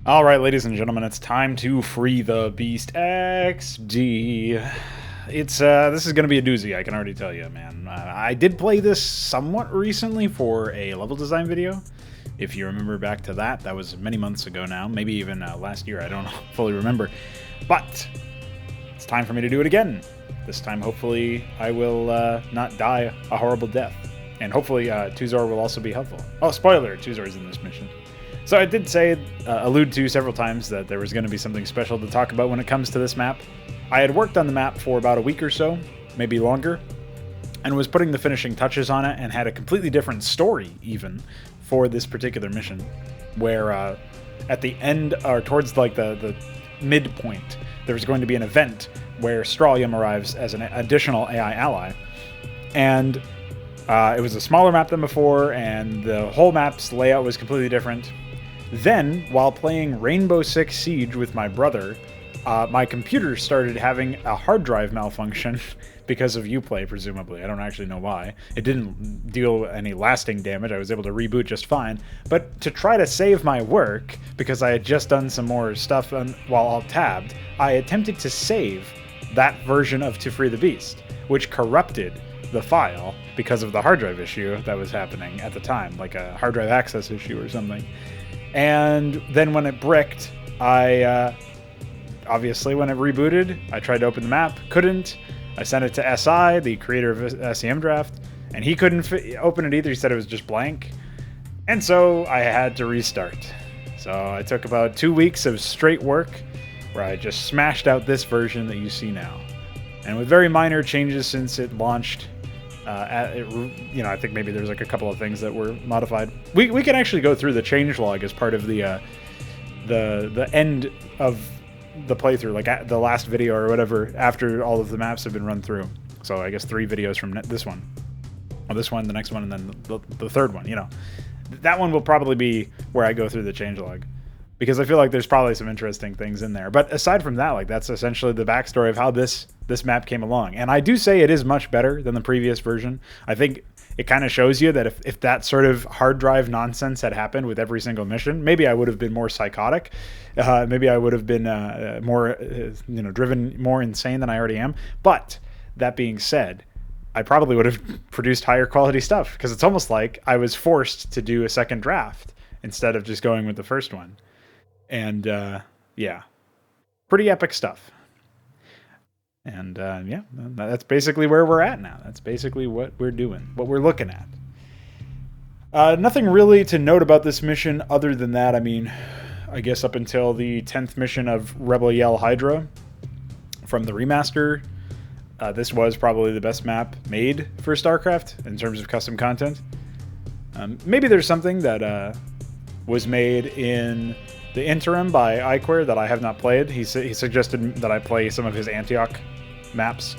All right, ladies and gentlemen, it's time to free the Beast XD. This is going to be a doozy, I can already tell you, man. I did play this somewhat recently for a level design video. If you remember back to that, that was many months ago now, maybe even last year, I don't fully remember. But it's time for me to do it again. This time, hopefully, I will not die a horrible death. And hopefully, Tuzor will also be helpful. Oh, spoiler, Tuzor's in this mission. So I did allude to several times that there was going to be something special to talk about when it comes to this map. I had worked on the map for about a week or so, maybe longer, and was putting the finishing touches on it and had a completely different story even for this particular mission, where at the end, or towards like the midpoint, there was going to be an event where Strawlium arrives as an additional AI ally, and it was a smaller map than before, and the whole map's layout was completely different. Then, while playing Rainbow Six Siege with my brother, my computer started having a hard drive malfunction because of Uplay, presumably. I don't actually know why. It didn't deal any lasting damage. I was able to reboot just fine. But to try to save my work, because I had just done some more stuff while alt-tabbed, I attempted to save that version of To Free the Beast, which corrupted the file because of the hard drive issue that was happening at the time, like a hard drive access issue or something. And then when it bricked, obviously when it rebooted, I tried to open the map, couldn't. I sent it to SI, the creator of SEM Draft, and he couldn't open it either. He said it was just blank. And so I had to restart. So I took about 2 weeks of straight work where I just smashed out this version that you see now. And with very minor changes since it launched, I think maybe there's like a couple of things that were modified. We can actually go through the changelog as part of the end of the playthrough, like the last video or whatever, after all of the maps have been run through. So I guess 3 videos from this one, the next one, and then the third one. You know, that one will probably be where I go through the changelog, because I feel like there's probably some interesting things in there. But aside from that, like, that's essentially the backstory of how this map came along. And I do say it is much better than the previous version. I think it kind of shows you that if that sort of hard drive nonsense had happened with every single mission, maybe I would have been more psychotic. Maybe I would have been more, driven more insane than I already am. But that being said, I probably would have produced higher quality stuff, because it's almost like I was forced to do a second draft instead of just going with the first one. And yeah, pretty epic stuff. And yeah, that's basically where we're at now. That's basically what we're doing, what we're looking at. Nothing really to note about this mission other than that. I mean, I guess up until the 10th mission of Rebel Yell Hydra from the remaster, this was probably the best map made for Starcraft in terms of custom content. Maybe there's something that was made in the interim by Iquare that I have not played. He suggested that I play some of his Antioch maps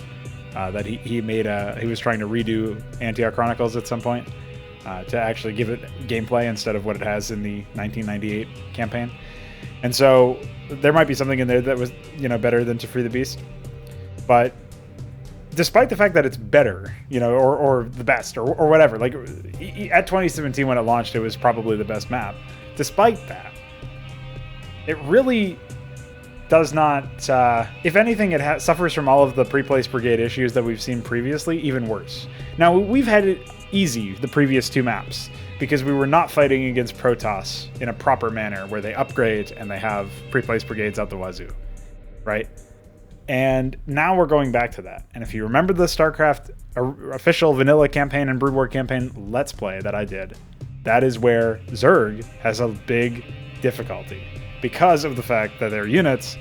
that he made. He was trying to redo Antioch Chronicles at some point to actually give it gameplay instead of what it has in the 1998 campaign. And so there might be something in there that was, better than To Free the Beast. But despite the fact that it's better, or the best, or whatever, like at 2017 when it launched, it was probably the best map. Despite that, it really does not, if anything, it suffers from all of the Pre-Place Brigade issues that we've seen previously, even worse. Now, we've had it easy the previous 2 maps, because we were not fighting against Protoss in a proper manner, where they upgrade and they have Pre-Place Brigades out the wazoo, right? And now we're going back to that. And if you remember the StarCraft official vanilla campaign and Brood War campaign Let's Play that I did, that is where Zerg has a big difficulty, because of the fact that their units,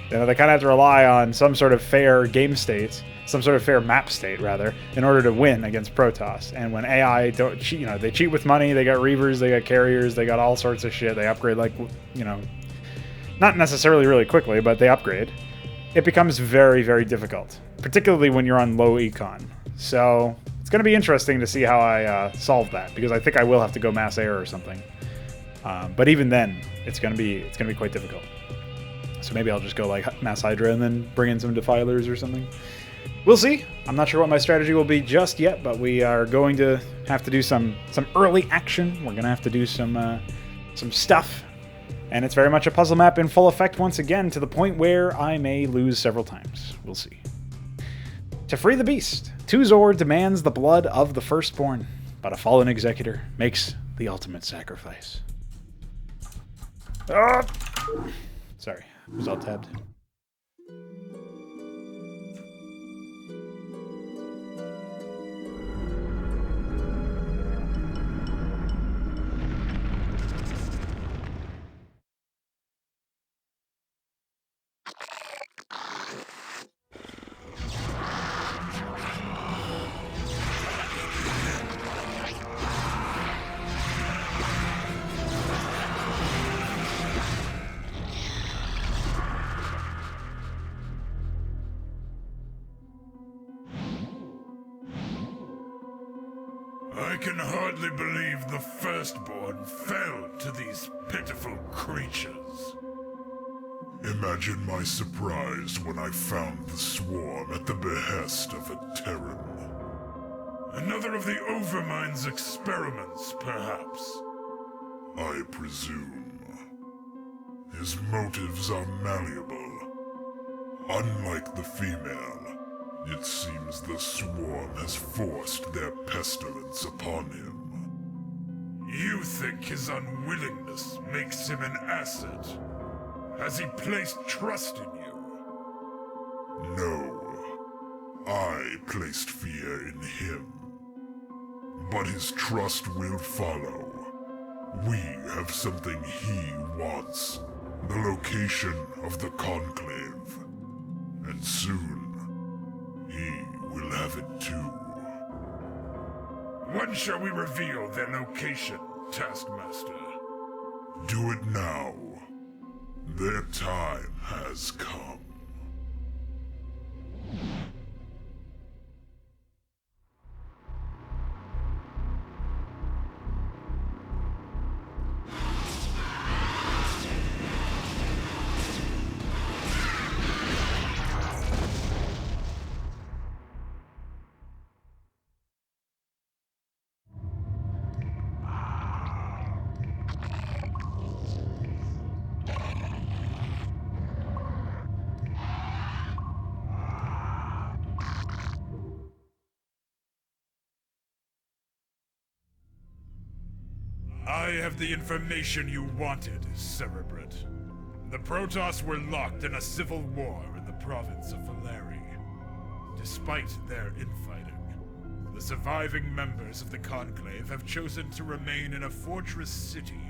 they kind of have to rely on some sort of fair game state, some sort of fair map state, rather, in order to win against Protoss. And when AI don't cheat, they cheat with money, they got Reavers, they got Carriers, they got all sorts of shit, they upgrade not necessarily really quickly, but they upgrade. It becomes very, very difficult, particularly when you're on low econ. So it's going to be interesting to see how I solve that, because I think I will have to go mass air or something. But even then, it's gonna be quite difficult. So maybe I'll just go like Mass Hydra and then bring in some Defilers or something. We'll see. I'm not sure what my strategy will be just yet, but we are going to have to do some early action. We're gonna have to do some stuff And it's very much a puzzle map in full effect once again, to the point where I may lose several times. We'll see. To free the beast, Tuzor demands the blood of the firstborn, but a fallen executor makes the ultimate sacrifice. Ah! Sorry, it was all tabbed. I can hardly believe the firstborn fell to these pitiful creatures. Imagine my surprise when I found the swarm at the behest of a Terran. Another of the Overmind's experiments, perhaps. I presume. His motives are malleable. Unlike the female, it seems the swarm has forced their pestilence upon him. You think his unwillingness makes him an asset? Has he placed trust in you? No. I placed fear in him. But his trust will follow. We have something he wants. The location of the Conclave. And soon, he will have it too. When shall we reveal their location, Taskmaster? Do it now. Their time has come. I have the information you wanted, Cerebrate. The Protoss were locked in a civil war in the province of Valeri. Despite their infighting, the surviving members of the Conclave have chosen to remain in a fortress city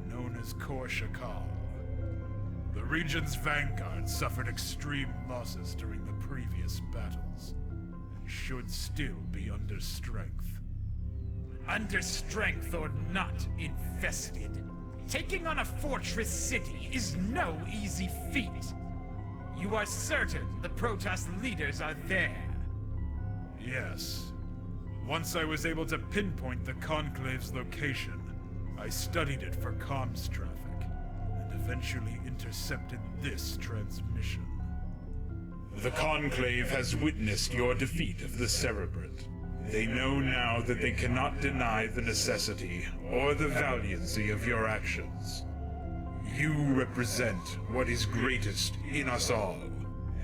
known as Kor-Shakal. The region's vanguard suffered extreme losses during the previous battles, and should still be under strength. Under strength or not infested, taking on a fortress city is no easy feat. You are certain the Protoss leaders are there? Yes. Once I was able to pinpoint the Conclave's location, I studied it for comms traffic, and eventually intercepted this transmission. The Conclave has witnessed your defeat of the Cerebrate. They know now that they cannot deny the necessity or the valiancy of your actions. You represent what is greatest in us all,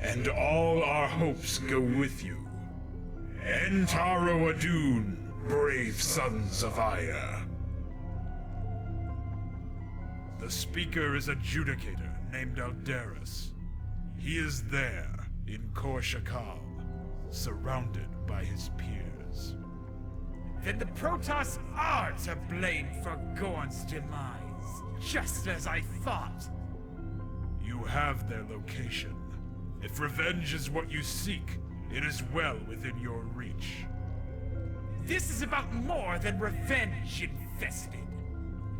and all our hopes go with you. Entaro Adun, brave sons of Aya. The speaker is a judicator named Alderus. He is there in Kor-Shakal, surrounded by his peers. Then the Protoss are to blame for Gorn's demise, just as I thought. You have their location. If revenge is what you seek, it is well within your reach. This is about more than revenge, infested.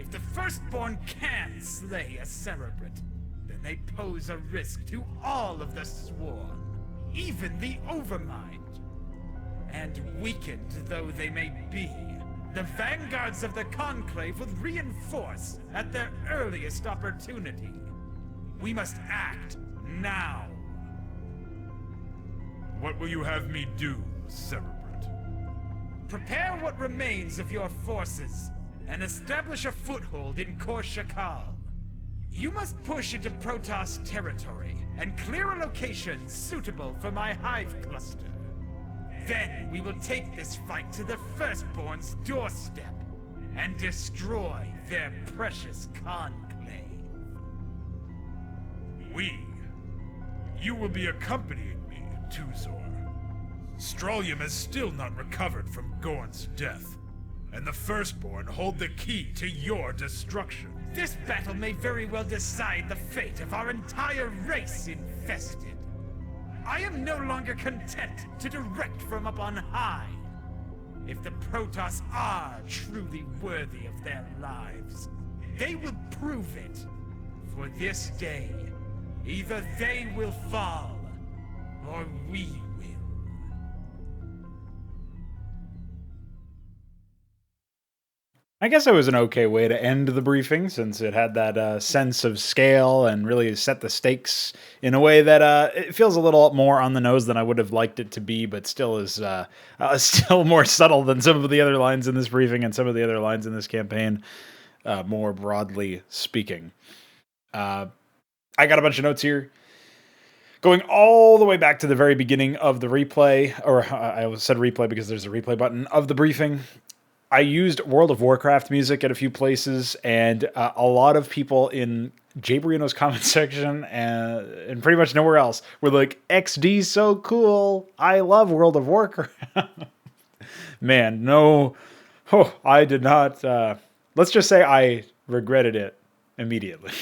If the Firstborn can slay a Cerebrate, then they pose a risk to all of the Swarm, even the Overmind. And weakened though they may be, the vanguards of the Conclave will reinforce at their earliest opportunity. We must act now. What will you have me do, Cerebrate? Prepare what remains of your forces and establish a foothold in Kor-Shakal. You must push into Protoss territory and clear a location suitable for my hive cluster. Then we will take this fight to the Firstborn's doorstep and destroy their precious conclave. You will be accompanying me, Tuzor. Strolium has still not recovered from Gorn's death, and the Firstborn hold the key to your destruction. This battle may very well decide the fate of our entire race infested. I am no longer content to direct from up on high. If the Protoss are truly worthy of their lives, they will prove it. For this day, either they will fall, or we will. I guess it was an okay way to end the briefing since it had that sense of scale and really set the stakes in a way that it feels a little more on the nose than I would have liked it to be, but still is still more subtle than some of the other lines in this briefing and some of the other lines in this campaign, more broadly speaking. I got a bunch of notes here. Going all the way back to the very beginning of the replay, or I said replay because there's a replay button of the briefing. I used World of Warcraft music at a few places, and a lot of people in Jay Barrino's comment section and pretty much nowhere else were like, XD's so cool. I love World of Warcraft. Man, no. Oh, I did not. Let's just say I regretted it immediately.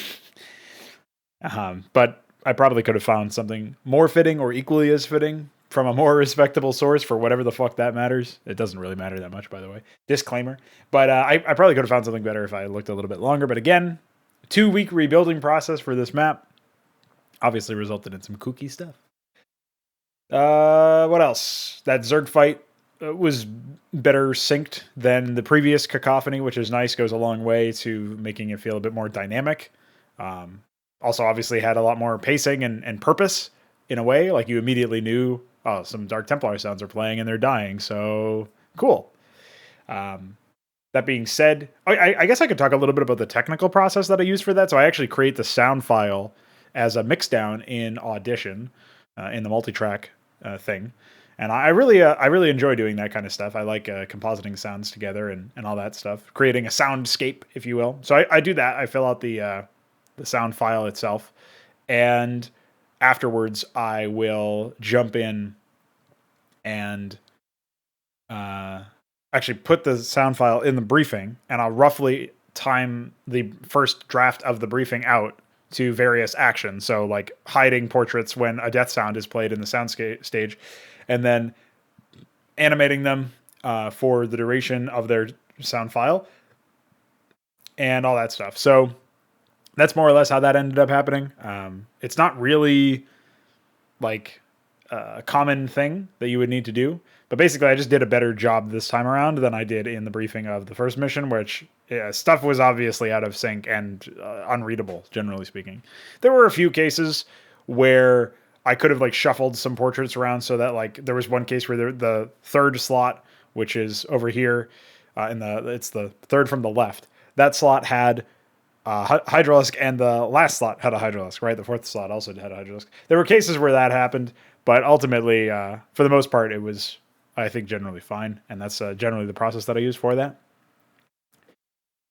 But I probably could have found something more fitting or equally as fitting from a more respectable source for whatever the fuck that matters. It doesn't really matter that much, by the way. Disclaimer. But I probably could have found something better if I looked a little bit longer. But again, 2-week rebuilding process for this map obviously resulted in some kooky stuff. What else? That Zerg fight was better synced than the previous Cacophony, which is nice, goes a long way to making it feel a bit more dynamic. Also, obviously, had a lot more pacing and purpose in a way. Like, you immediately knew, oh, some Dark Templar sounds are playing and they're dying, so cool. That being said, I guess I could talk a little bit about the technical process that I use for that. So I actually create the sound file as a mixdown in Audition, in the multi-track thing. And I really enjoy doing that kind of stuff. I like compositing sounds together and all that stuff, creating a soundscape, if you will. So I do that. I fill out the sound file itself, and afterwards I will jump in and actually put the sound file in the briefing, and I'll roughly time the first draft of the briefing out to various actions. So like hiding portraits when a death sound is played in the sound stage, and then animating them for the duration of their sound file and all that stuff. So that's more or less how that ended up happening. It's not really like a common thing that you would need to do, but basically I just did a better job this time around than I did in the briefing of the first mission, which stuff was obviously out of sync and unreadable, generally speaking. There were a few cases where I could have like shuffled some portraits around so that like there was one case where the third slot, which is over here it's the third from the left, that slot had Hydralisk, and the last slot had a Hydralisk, right? The fourth slot also had a Hydralisk. There were cases where that happened, but ultimately, for the most part, it was, I think, generally fine, and that's generally the process that I use for that.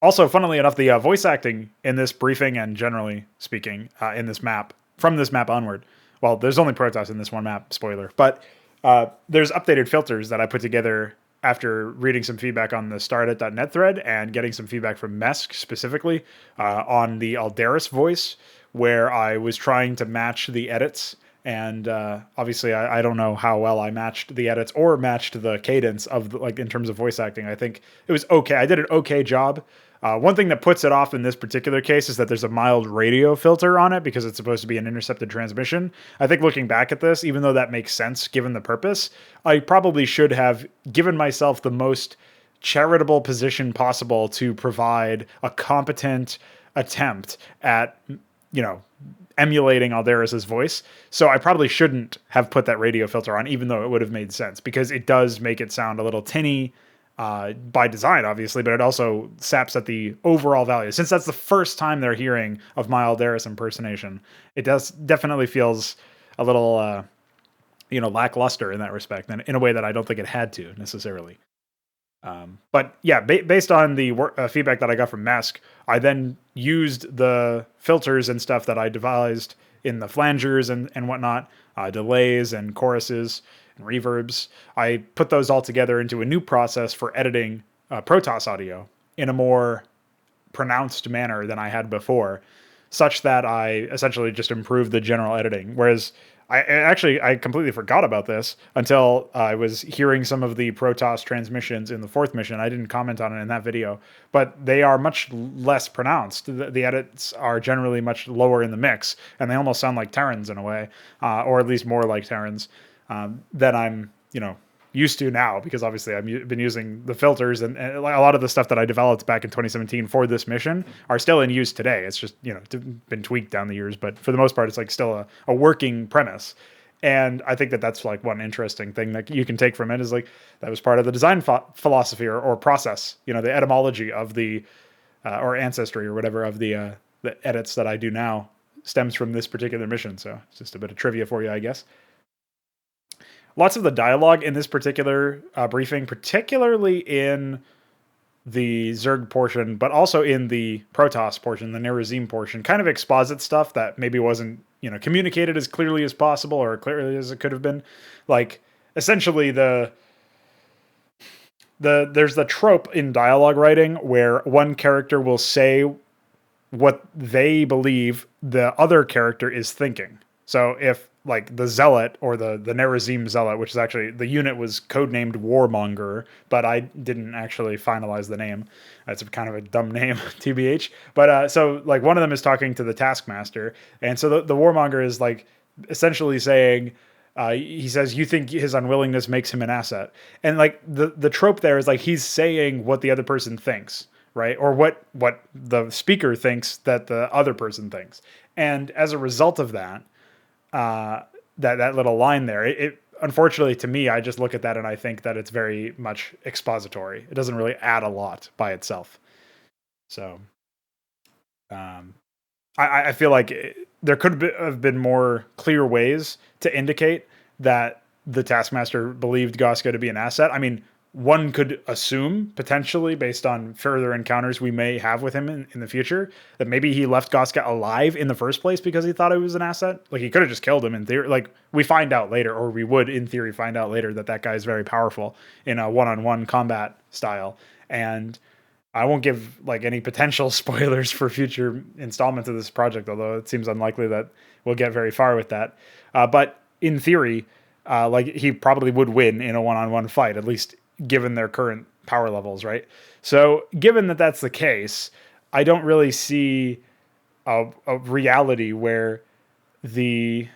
Also, funnily enough, the voice acting in this briefing, and generally speaking, in this map, from this map onward, well, there's only Protoss in this one map, spoiler, but there's updated filters that I put together after reading some feedback on the start@.net thread and getting some feedback from Mesk specifically on the Aldaris voice, where I was trying to match the edits. And obviously, I don't know how well I matched the edits or matched the cadence of like in terms of voice acting. I think it was okay. I did an okay job. One thing that puts it off in this particular case is that there's a mild radio filter on it because it's supposed to be an intercepted transmission. I think looking back at this, even though that makes sense given the purpose, I probably should have given myself the most charitable position possible to provide a competent attempt at, emulating Aldaris's voice. So I probably shouldn't have put that radio filter on, even though it would have made sense, because it does make it sound a little tinny by design, obviously, but it also saps at the overall value. Since that's the first time they're hearing of Miles Daris impersonation, it definitely feels a little, lackluster in that respect, and in a way that I don't think it had to necessarily. But yeah, based on the feedback that I got from Mask, I then used the filters and stuff that I devised in the flangers and whatnot, delays and choruses and reverbs. I put those all together into a new process for editing Protoss audio in a more pronounced manner than I had before, such that I essentially just improved the general editing. Whereas I completely forgot about this until I was hearing some of the Protoss transmissions in the fourth mission. I didn't comment on it in that video, but they are much less pronounced. The edits are generally much lower in the mix, and they almost sound like Terrans in a way, or at least more like Terrans than I'm, used to now, because obviously I've been using the filters and a lot of the stuff that I developed back in 2017 for this mission are still in use today. It's just, been tweaked down the years, but for the most part, it's like still a working premise. And I think that that's like one interesting thing that you can take from it is like, that was part of the design philosophy or process, the etymology of the, or ancestry or whatever of the edits that I do now stems from this particular mission. So it's just a bit of trivia for you, I guess. Lots of the dialogue in this particular briefing, particularly in the Zerg portion, but also in the Protoss portion, the Nerazim portion, kind of exposit stuff that maybe wasn't, communicated as clearly as possible or clearly as it could have been. Like, essentially there's the trope in dialogue writing where one character will say what they believe the other character is thinking. So if like the Zealot or the Nerazim Zealot, which is actually, the unit was codenamed Warmonger, but I didn't actually finalize the name. That's kind of a dumb name, TBH. But so like one of them is talking to the Taskmaster. And so the Warmonger is like essentially saying, he says, you think his unwillingness makes him an asset. And like the trope there is like, he's saying what the other person thinks, right? Or what the speaker thinks that the other person thinks. And as a result of that, that little line there, it unfortunately to me, I just look at that and I think that it's very much expository. It doesn't really add a lot by itself. So, I feel like there could have been more clear ways to indicate that the Taskmaster believed Goska to be an asset. I mean, one could assume, potentially, based on further encounters we may have with him in the future, that maybe he left Goska alive in the first place because he thought he was an asset. Like, he could have just killed him in theory. Like, we find out later, or we would, in theory, find out later that guy is very powerful in a one-on-one combat style. And I won't give, like, any potential spoilers for future installments of this project, although it seems unlikely that we'll get very far with that. But in theory, like, he probably would win in a one-on-one fight, at least given their current power levels, right? So given that that's the case, I don't really see a reality where the,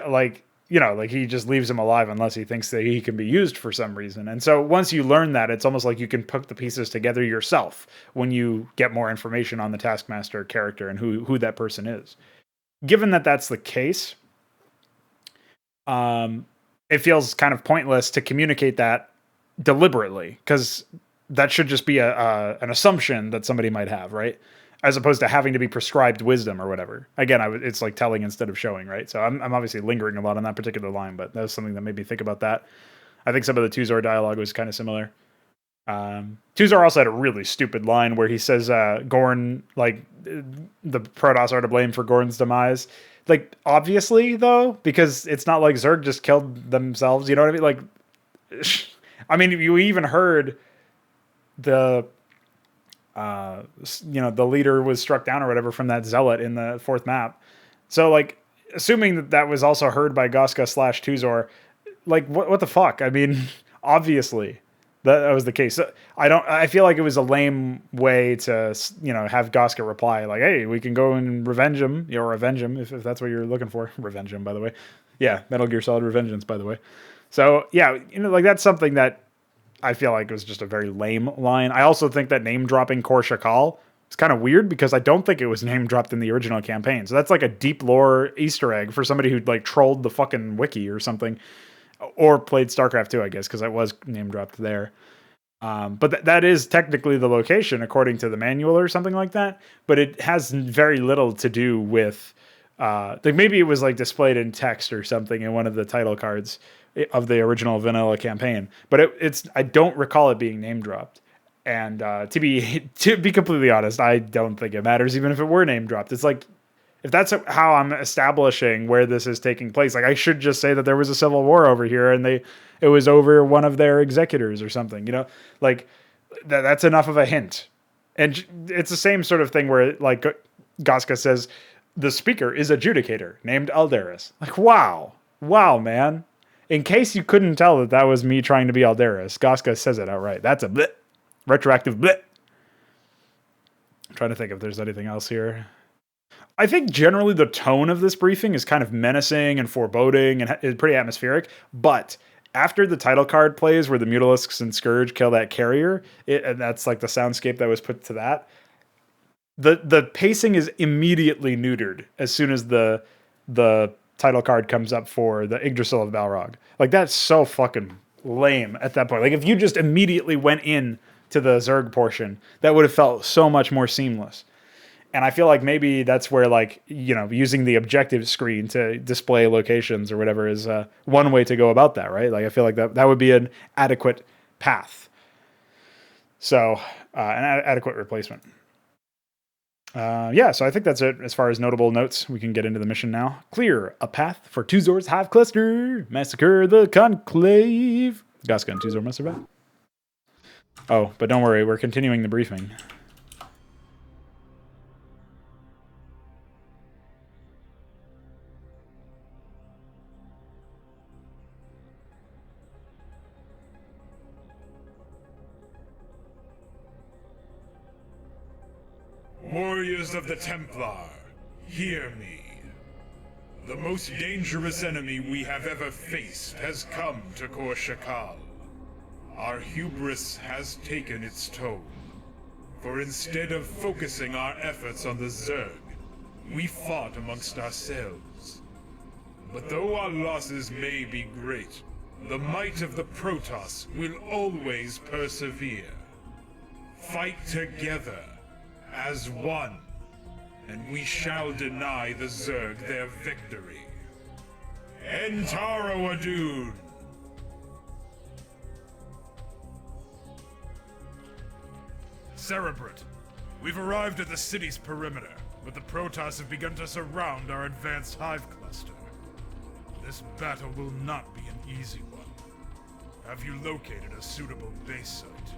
like, he just leaves him alive unless he thinks that he can be used for some reason. And so once you learn that, it's almost like you can put the pieces together yourself when you get more information on the Taskmaster character and who that person is. Given that that's the case, it feels kind of pointless to communicate that deliberately, because that should just be an assumption that somebody might have, right? As opposed to having to be prescribed wisdom or whatever. Again, it's like telling instead of showing, right? So I'm obviously lingering a lot on that particular line, but that was something that made me think about that. I think some of the Tuzor dialogue was kind of similar. Tuzor also had a really stupid line where he says Gorn, like, the Protoss are to blame for Gorn's demise. Like, obviously, though, because it's not like Zerg just killed themselves, you know what I mean? Like, I mean, you even heard the the leader was struck down or whatever from that Zealot in the fourth map. So, like, assuming that was also heard by Goska / Tuzor, like, what the fuck? I mean, obviously that was the case. So I feel like it was a lame way to, have Goska reply like, hey, we can go and revenge him, or avenge him if that's what you're looking for. Revenge him, by the way. Yeah, Metal Gear Solid Revengeance, by the way. So, yeah, like, that's something that I feel like was just a very lame line. I also think that name-dropping Kor Shakal is kind of weird, because I don't think it was name-dropped in the original campaign. So that's like a deep lore Easter egg for somebody who, like, trolled the fucking wiki or something. Or played StarCraft 2, I guess, because it was name-dropped there. But that is technically the location according to the manual or something like that. But it has very little to do with like maybe it was like displayed in text or something in one of the title cards of the original vanilla campaign. But it's I don't recall it being name dropped. And to be completely honest, I don't think it matters even if it were name dropped. It's like if that's how I'm establishing where this is taking place, like I should just say that there was a civil war over here and it was over one of their executors or something, you know, like that's enough of a hint. And it's the same sort of thing where like Goska says the speaker is adjudicator named Aldaris. Like, wow, man. In case you couldn't tell that was me trying to be Aldaris, Goska says it outright. That's a bleh. Retroactive bleh. I'm trying to think if there's anything else here. I think generally the tone of this briefing is kind of menacing and foreboding and is pretty atmospheric. But after the title card plays where the Mutalisks and Scourge kill that carrier, and that's like the soundscape that was put to that, the pacing is immediately neutered as soon as the title card comes up for the Yggdrasil of Balrog. Like that's so fucking lame at that point. Like if you just immediately went in to the Zerg portion, that would have felt so much more seamless. And I feel like maybe that's where, like, you know, using the objective screen to display locations or whatever is one way to go about that, right? Like, I feel like that would be an adequate path. So, an adequate replacement. Yeah, so I think that's it as far as notable notes. We can get into the mission now. Clear a path for Tuzor's Hive Cluster. Massacre the Conclave. Goska and Tuzor must survive. Oh, but don't worry, we're continuing the briefing. Warriors of the Templar, hear me. The most dangerous enemy we have ever faced has come to Kor Shakal. Our hubris has taken its toll. For instead of focusing our efforts on the Zerg, we fought amongst ourselves. But though our losses may be great, the might of the Protoss will always persevere. Fight together, as one, and we shall deny the Zerg their victory. Entaro Adun! Cerebrit, we've arrived at the city's perimeter, but the Protoss have begun to surround our advanced hive cluster. This battle will not be an easy one. Have you located a suitable base site?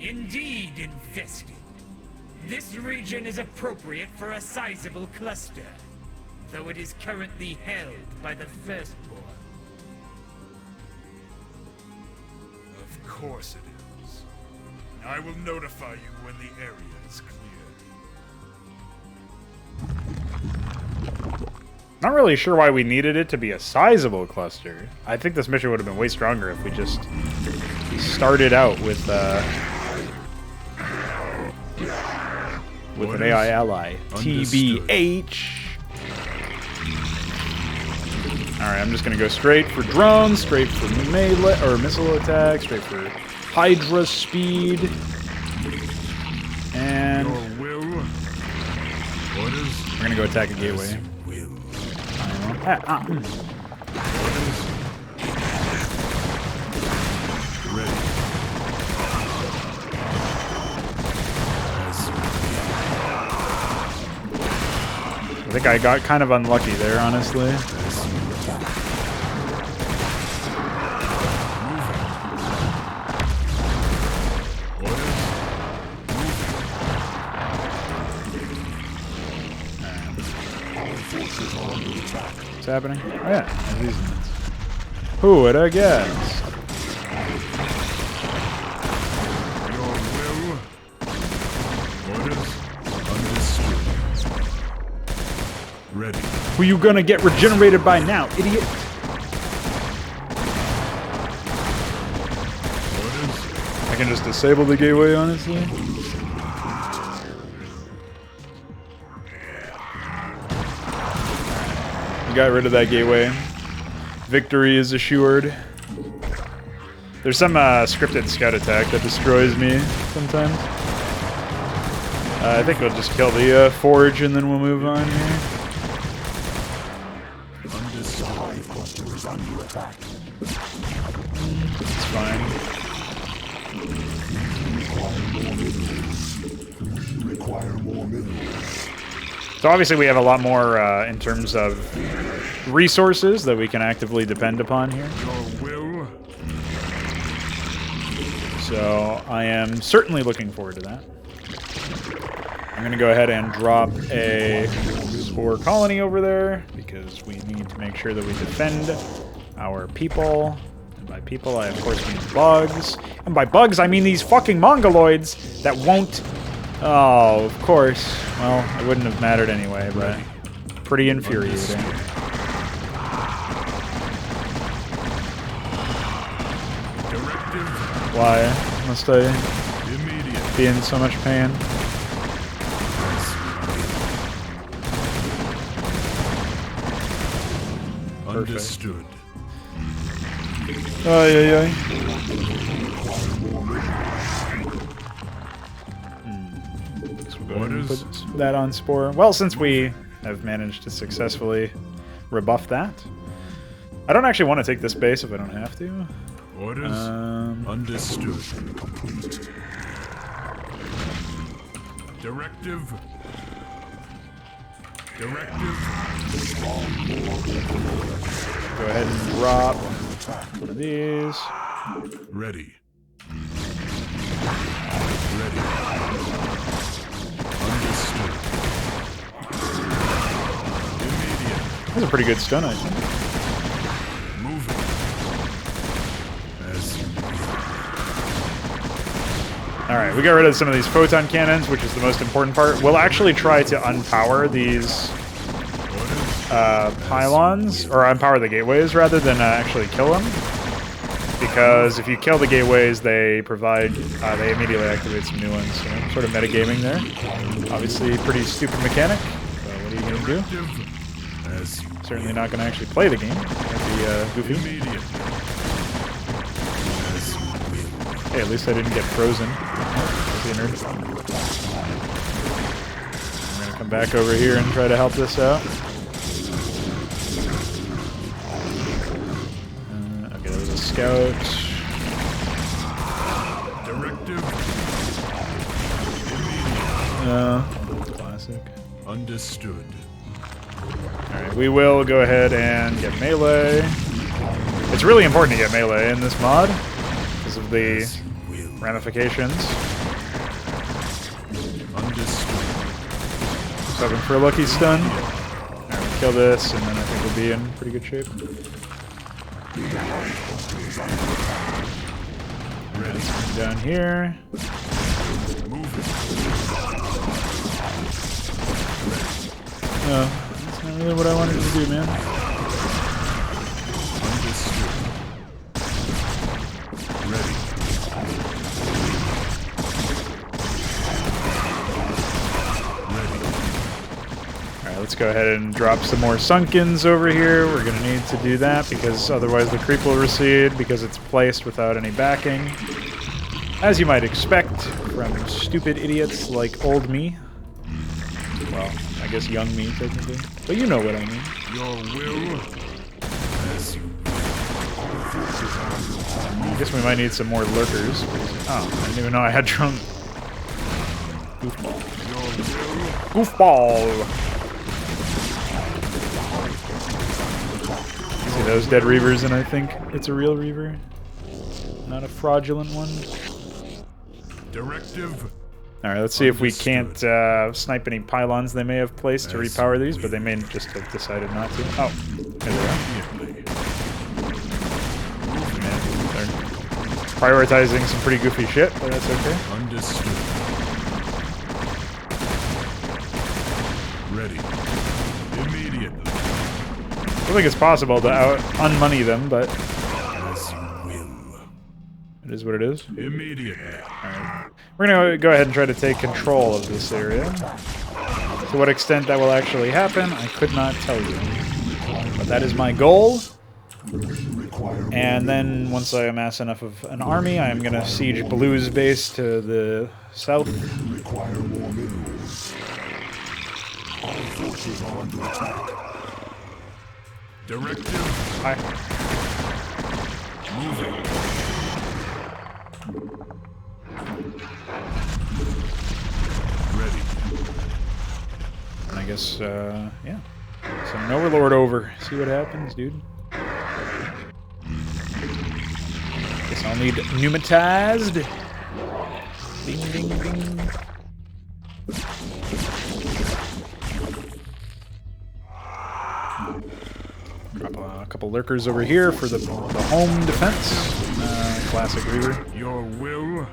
Indeed, infested. This region is appropriate for a sizable cluster, though it is currently held by the Firstborn. Of course it is. I will notify you when the area is cleared. Not really sure why we needed it to be a sizable cluster. I think this mission would have been way stronger if we just started out with an AI ally. TBH. Alright, I'm just gonna go straight for drones, straight for melee or missile attack, straight for Hydra speed. And Your will? Orders? we're gonna go attack a gateway. Ready. I think I got kind of unlucky there, honestly. What's happening? Oh yeah, these ones. Who would I guess? Your will? Orders? Understood. Ready. Who you gonna get regenerated by now, idiot? Orders? I can just disable the gateway, honestly. Got rid of that gateway. Victory is assured. There's some scripted scout attack that destroys me sometimes. I think we'll just kill the forge and then we'll move on here. It's fine. So obviously we have a lot more in terms of resources that we can actively depend upon here. So I am certainly looking forward to that. I'm going to go ahead and drop a spore colony over there because we need to make sure that we defend our people. And by people, I of course mean bugs. And by bugs, I mean these fucking mongoloids that won't... Oh, of course. Well, it wouldn't have mattered anyway, but pretty infuriating. Why must I be in so much pain? Understood. Ay, ay, ay. So we'll go ahead and put that on Spore. Well, since we have managed to successfully rebuff that, I don't actually want to take this base if I don't have to. Orders understood. Directive. Directive. Go ahead and drop one of these. Ready. Ready. Understood. Immediate. That's a pretty good stun, I think. Moving. As you Alright, we got rid of some of these photon cannons, which is the most important part. We'll actually try to unpower these pylons, or unpower the gateways rather than actually kill them. Because if you kill the gateways, they provide, they immediately activate some new ones. So sort of metagaming there. Obviously, pretty stupid mechanic. But what are you going to do? Certainly not going to actually play the game. That'd be goofy. Hey, at least I didn't get frozen. I'm going to come back over here and try to help this out. Okay, there was a scout. Directive. Classic. Understood. Alright, we will go ahead and get melee. It's really important to get melee in this mod because of the ramifications. Just hoping for a lucky stun. Alright, we'll kill this, and then I think we'll be in pretty good shape. Down here. No, that's not really what I wanted to do, man. Let's go ahead and drop some more Sunkens over here. We're going to need to do that because otherwise the creep will recede because it's placed without any backing. As you might expect from stupid idiots like old me. Well, I guess young me, technically. But you know what I mean. Your will as you I guess we might need some more lurkers. Oh, I didn't even know I had drone. Goofball. Goofball! See those dead Reavers, and I think it's a real Reaver, not a fraudulent one. Directive. Alright, let's see if we can't snipe any pylons they may have placed to repower these, but they may just have decided not to. Oh, there they are. Man, they're prioritizing some pretty goofy shit, but that's okay. Understood. Ready. Immediately. I think it's possible to unmoney them, but as you will. It is what it is. Immediately. Alright. We're gonna go ahead and try to take control of this area. To what extent that will actually happen, I could not tell you. But that is my goal. And then once I amass enough of an army, I am going to siege Blue's base to the south. Require more minerals. All forces are under attack. Directive. Hi. Moving. Ready. And I guess, yeah. Send an overlord over. See what happens, dude. Guess I'll need pneumatized. Ding, ding, ding. Drop a couple lurkers over here for the home defense. Classic Reaver. Your will.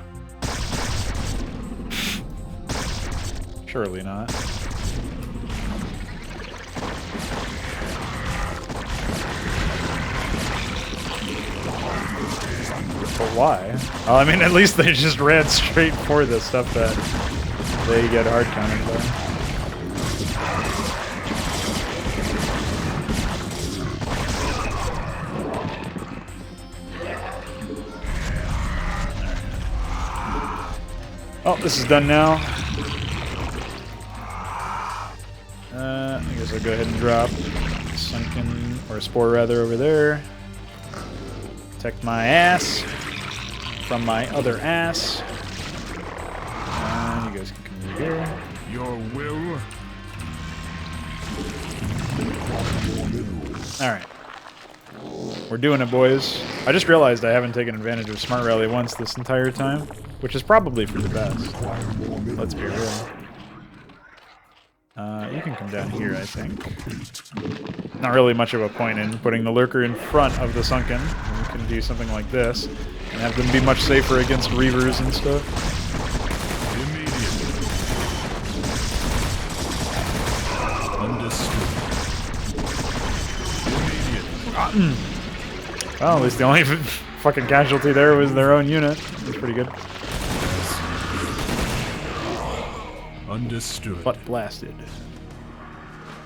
Surely not. But why? Well, I mean, at least they just ran straight for the stuff that they get hard countered by. Oh, this is done now. I guess I'll go ahead and drop Sunken, or Spore rather, over there. Protect my ass from my other ass. And you guys can come over here. Your will. Alright. We're doing it, boys. I just realized I haven't taken advantage of Smart Rally once this entire time, which is probably for the best. Let's be real. You can come down here, I think. Not really much of a point in putting the Lurker in front of the Sunken. We can do something like this and have them be much safer against Reavers and stuff. Immediately. Understood. Immediately. Well, at least the only fucking casualty there was their own unit. That's pretty good. Understood. Butt blasted.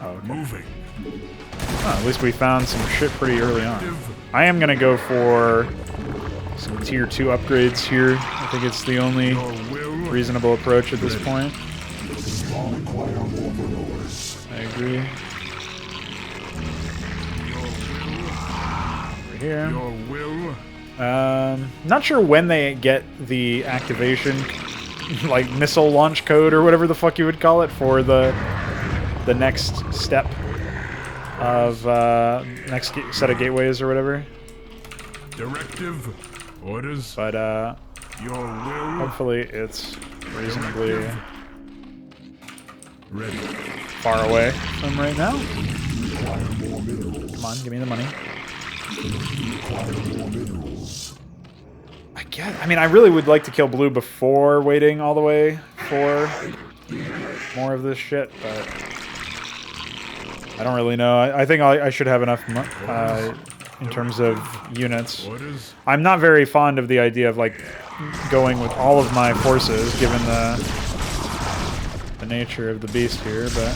Oh, okay. Moving. Oh, at least we found some shit pretty early on. I am gonna go for some tier 2 upgrades here. I think it's the only reasonable approach at this point. I agree. Over here. Your will. Not sure when they get the activation, like missile launch code or whatever the fuck you would call it, for the next step of next set of gateways or whatever. Directive. Orders. But Your will. hopefully it's reasonably Ready. far away from right now. Come on, give me the money. I mean, I really would like to kill Blue before waiting all the way for more of this shit, but I don't really know. I think I should have enough in terms of units. Orders. I'm not very fond of the idea of like going with all of my forces, given the nature of the beast here, but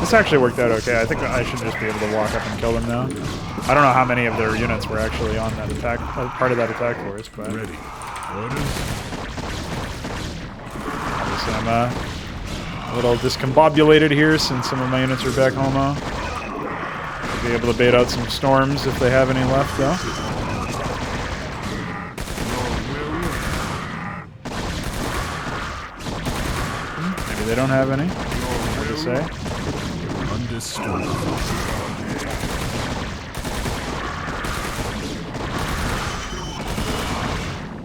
this actually worked out okay. I think I should just be able to walk up and kill them now. I don't know how many of their units were actually on that attack, part of that attack force, but Ready. Orders. obviously I'm a little discombobulated here since some of my units are back home. I'll be able to bait out some storms if they have any left, though. Maybe they don't have any. Hard to say. Understood.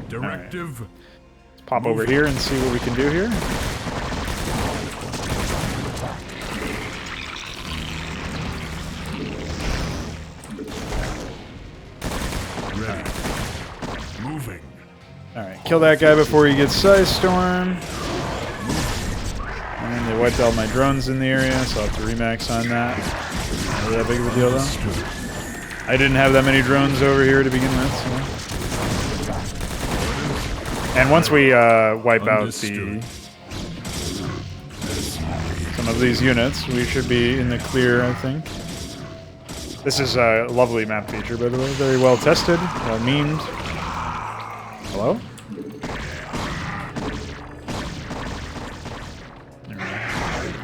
Directive. Let's pop over here and see what we can do here. Ready. Moving. Alright, kill that guy before he gets Size Storm. And they wiped all my drones in the area, so I'll have to remax on that. Not really that big of a deal, though. I didn't have that many drones over here to begin with, so. And once we wipe out the... So some of these units, we should be in the clear, I think. This is a lovely map feature, by the way. Very well tested, well memed. Hello?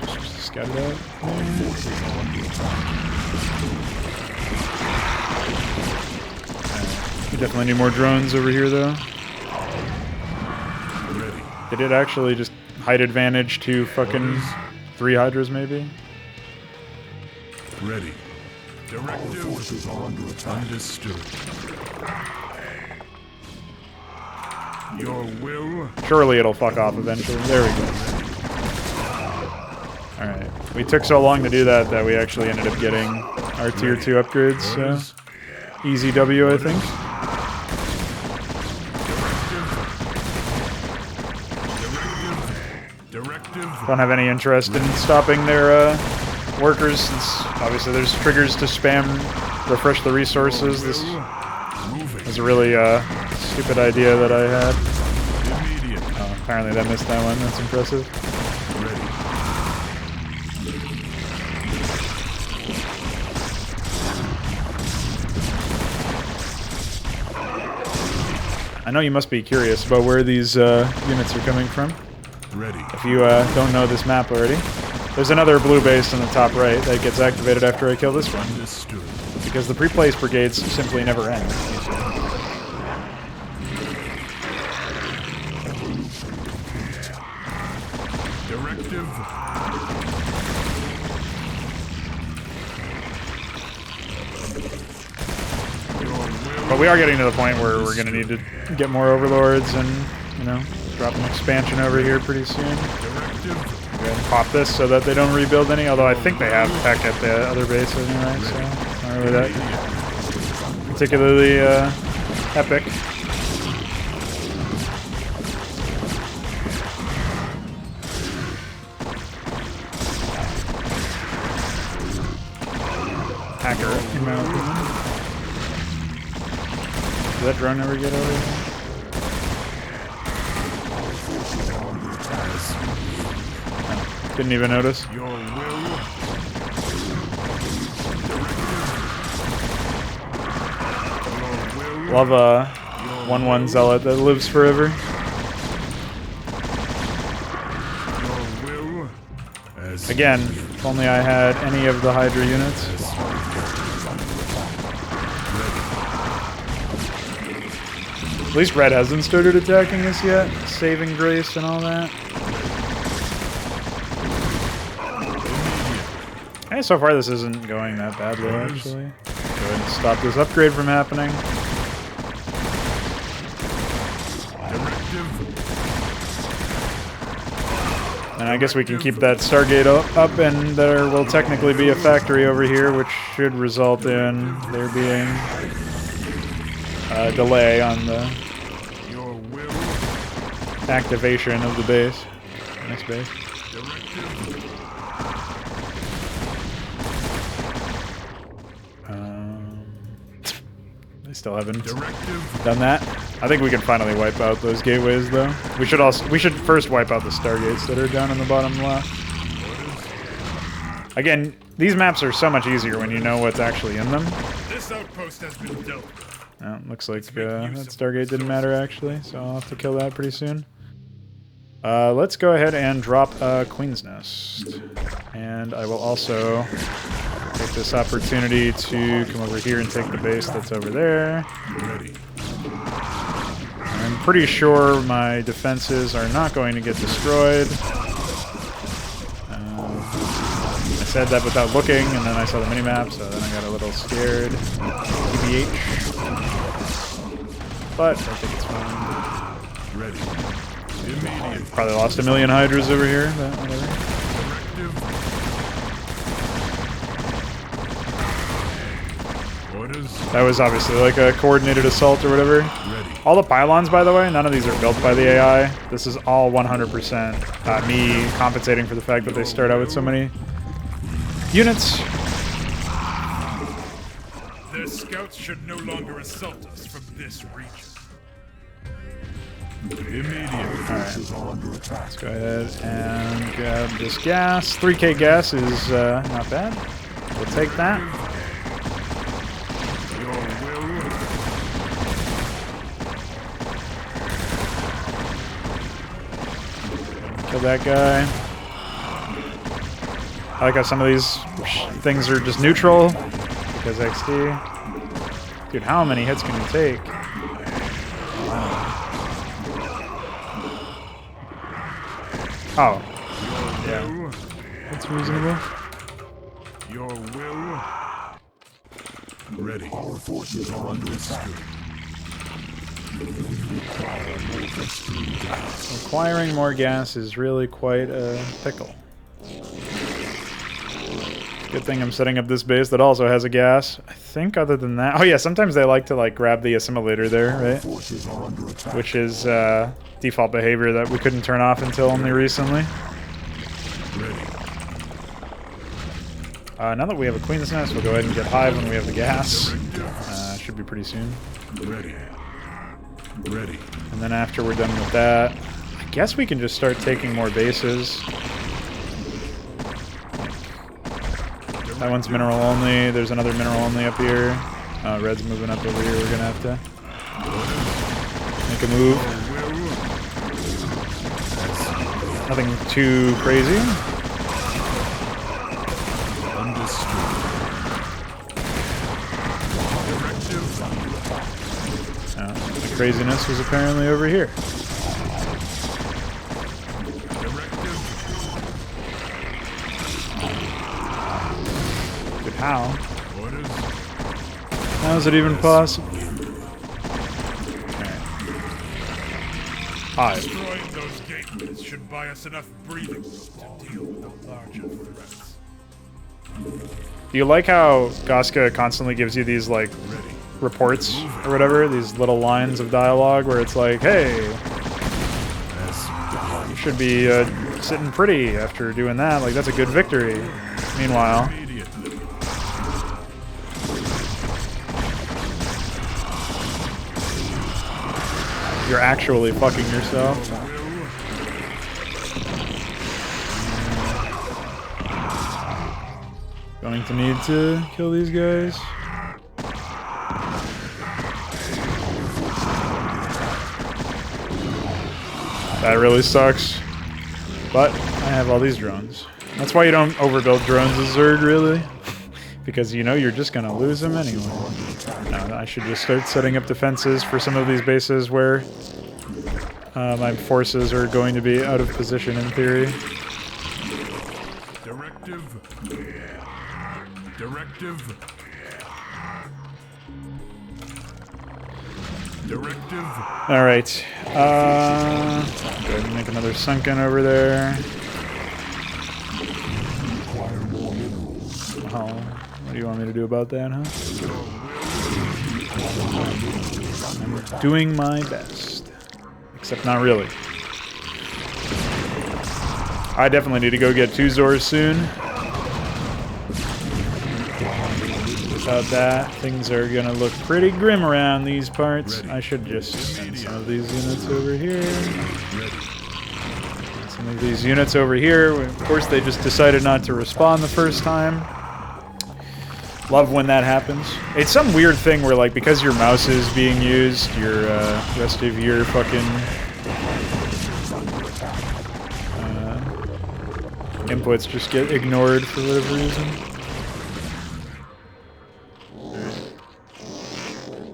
Just scout it out. We definitely need more drones over here, though. Did it actually just height advantage to fucking 3 Hydras, maybe? Ready. Directive forces are under attack. Understood. Your will. Surely it'll fuck off eventually. There we go. Alright. We took so long to do that that we actually ended up getting our tier 2 upgrades, so easy W, I think. Don't have any interest in stopping their workers, since obviously there's triggers to spam refresh the resources. This was a really stupid idea that I had. Oh, apparently that missed that one. That's impressive. I know you must be curious about where these units are coming from. If you don't know this map already, there's another blue base in the top right that gets activated after I kill this one. Because the pre-placed brigades simply never end. Directive. But we are getting to the point where we're going to need to get more overlords and, you know, drop an expansion over here pretty soon. Go ahead and pop this so that they don't rebuild any, although I think they have tech at the other base anyway, so it's not really that particularly epic. Hacker, in my opinion. Did that drone ever get over here? Didn't even notice. Your will. Love a 1-1 zealot that lives forever. Your will. Again, if only I had any of the Hydra units. At least Red hasn't started attacking us yet. Saving grace and all that. Hey, so far this isn't going that badly, actually. Go ahead and stop this upgrade from happening. And I guess we can keep that Stargate up, and there will technically be a factory over here, which should result in there being a delay on the activation of the base. Next base. They still haven't done that. I think we can finally wipe out those gateways, though. We should first wipe out the Stargates that are down in the bottom left. Again, these maps are so much easier when you know what's actually in them. This outpost has been dealt. Looks like that Stargate didn't matter, actually, so I'll have to kill that pretty soon. Let's go ahead and drop Queen's Nest. And I will also take this opportunity to come over here and take the base that's over there. I'm pretty sure my defenses are not going to get destroyed. I said that without looking, and then I saw the minimap, so then I got a little scared. TBH. But I think it's fine. Ready. Probably lost a million Hydras over here, but whatever. That was obviously like a coordinated assault or whatever. All the pylons, by the way, none of these are built by the AI. This is all 100% me compensating for the fact that they start out with so many units. Their scouts should no longer assault us from this region. Immediate. Forces are under attack. Let's go ahead and grab this gas. 3k gas is not bad. We'll take that. Your will. Kill that guy. I like how some of these things are just neutral because XD. Dude, how many hits can you take? Oh. Yeah. That's reasonable. Your will. Ready. Our forces are under attack. Acquiring more gas is really quite a pickle. Good thing I'm setting up this base that also has a gas. I think other than that... Oh yeah, sometimes they like to like grab the assimilator there, right? Which is default behavior that we couldn't turn off until only recently. Now that we have a Queen's Nest, we'll go ahead and get Hive when we have the gas. Should be pretty soon. Ready. Ready. And then after we're done with that, I guess we can just start taking more bases. That one's mineral only. There's another mineral only up here. Red's moving up over here. We're gonna have to make a move. Nothing too crazy. The craziness was apparently over here. Dude, how? How is it even possible? Hive. Destroying those gateways should buy us enough breathing room to deal with the larger threats. Do you like how Goska constantly gives you these, like, reports or whatever? These little lines of dialogue where it's like, hey, you should be sitting pretty after doing that. Like, that's a good victory. Meanwhile... you're actually fucking yourself. Going to need to kill these guys. That really sucks. But I have all these drones. That's why you don't overbuild drones as Zerg, really. Because you know you're just gonna lose them anyway. No, I should just start setting up defenses for some of these bases where my forces are going to be out of position in theory. Directive. Directive. Directive. All right. Go ahead and make another sunken over there. Oh, what do you want me to do about that, huh? I'm doing my best. Except not really. I definitely need to go get 2 Zors soon. Without that, things are gonna look pretty grim around these parts. I should just send some of these units over here. Some of these units over here. Of course, they just decided not to respawn the first time. Love when that happens. It's some weird thing where, like, because your mouse is being used, your rest of your fucking inputs just get ignored for whatever reason.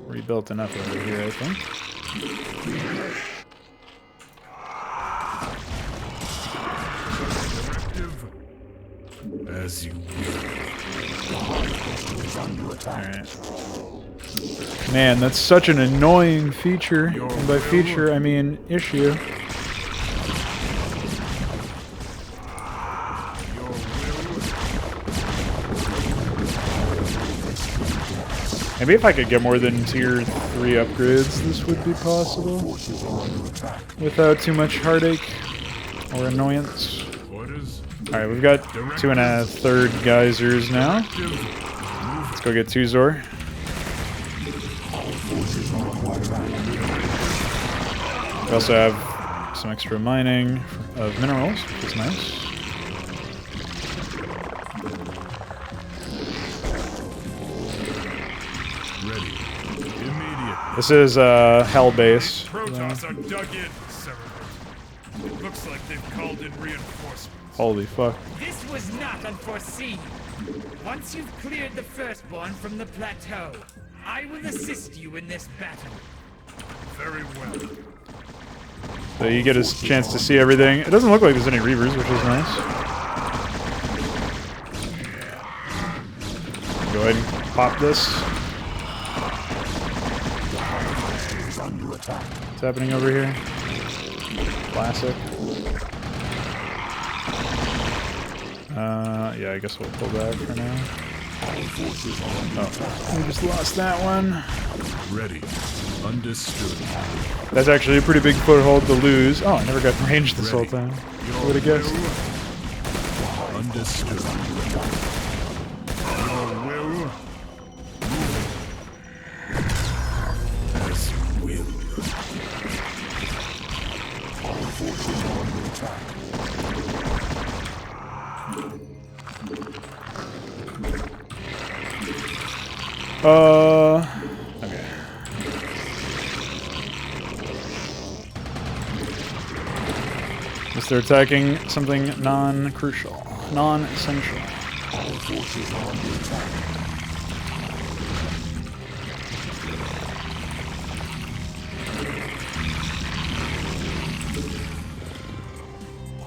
Rebuilt enough over here, I think. As you Alright. Man, that's such an annoying feature. And by feature, I mean issue. Maybe if I could get more than tier 3 upgrades, this would be possible. Without too much heartache or annoyance. Alright, we've got 2 1/3 geysers now. Let's go get 2 Zor. We also have some extra mining of minerals, which is nice. Ready. Immediate. This is Hell Base. Protoss are dug in, Cerebral. It looks like they've called in reinforcements. Holy fuck. This was not unforeseen. Once you've cleared the Firstborn from the plateau, I will assist you in this battle. Very well. So you get a chance to see everything. It doesn't look like there's any Reavers, which is nice. Go ahead and pop this. What's happening over here? Classic. Yeah, I guess we'll pull back for now. Oh, we just lost that one. Ready. Understood. That's actually a pretty big foothold to lose. Oh, I never got range this whole time. Who would have guessed? Understood. Your will. As will. Our forces are under attack. Okay. Guess they're attacking something non-crucial, non-essential. Our forces are under attack.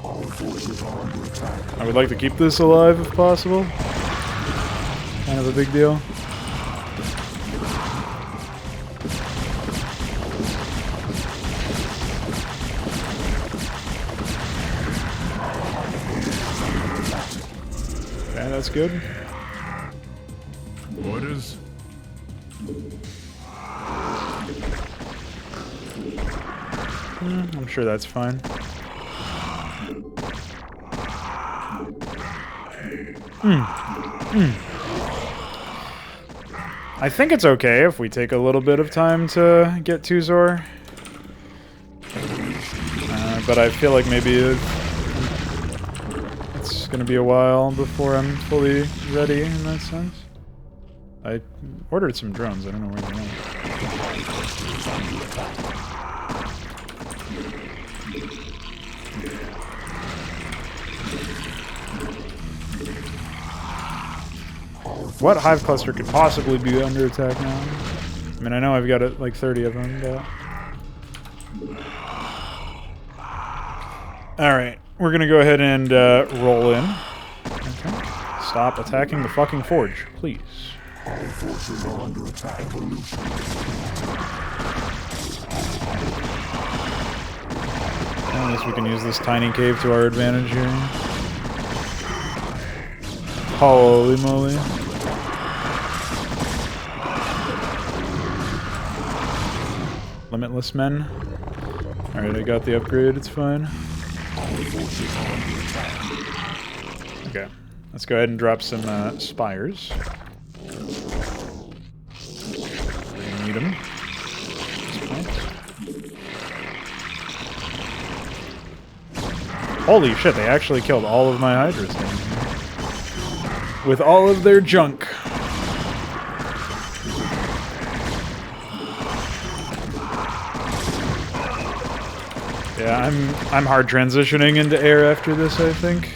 Our forces are under attack. I would like to keep this alive if possible. Kind of a big deal. Okay, that's good. Orders. I'm sure that's fine. I think it's okay if we take a little bit of time to get to Zor. But I feel like maybe it's going to be a while before I'm fully ready in that sense. I ordered some drones. I don't know where they went. What hive cluster could possibly be under attack now? I mean, I know I've got like 30 of them, but... Alright, we're gonna go ahead and roll in. Okay. Stop attacking the fucking forge, please. Our forces are under attack. I guess we can use this tiny cave to our advantage here. Holy moly. Limitless men. Alright, I got the upgrade, it's fine. Okay, let's go ahead and drop some spires. We need them. Holy shit, they actually killed all of my hydras down here. With all of their junk. Yeah, I'm hard transitioning into air after this, I think.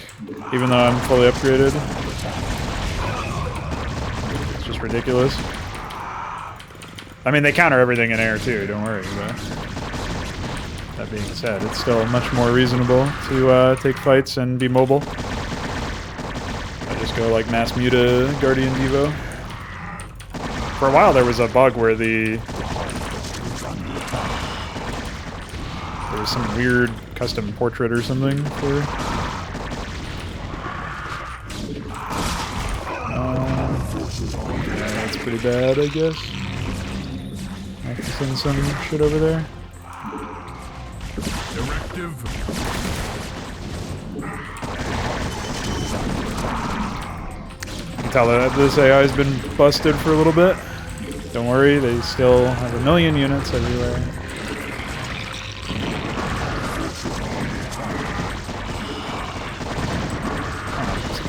Even though I'm fully upgraded. It's just ridiculous. I mean, they counter everything in air too, don't worry. But that being said, it's still much more reasonable to take fights and be mobile. I just go like mass muta Guardian Devo. For a while there was a bug where there was some weird custom portrait or something for... yeah, that's pretty bad, I guess. I have to send some shit over there. Directive. You can tell that this AI's been busted for a little bit. Don't worry, they still have 1 million units everywhere.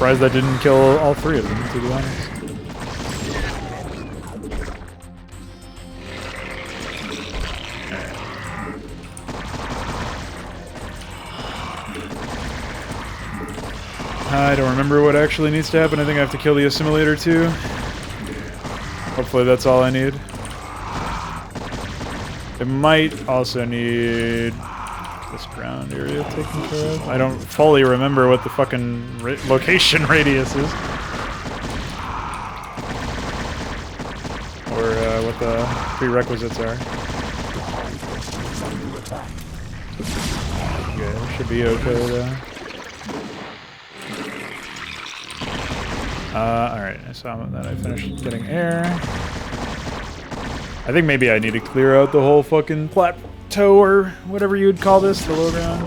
surprised that didn't kill all three of them, to be honest. I don't remember what actually needs to happen. I think I have to kill the assimilator too. Hopefully that's all I need. It might also need this ground area taken care of. I don't fully remember what the fucking location radius is. Or what the prerequisites are. Yeah, should be okay though. Alright, I saw that I finished getting air. I think maybe I need to clear out the whole fucking plateau or whatever you'd call this, the low ground.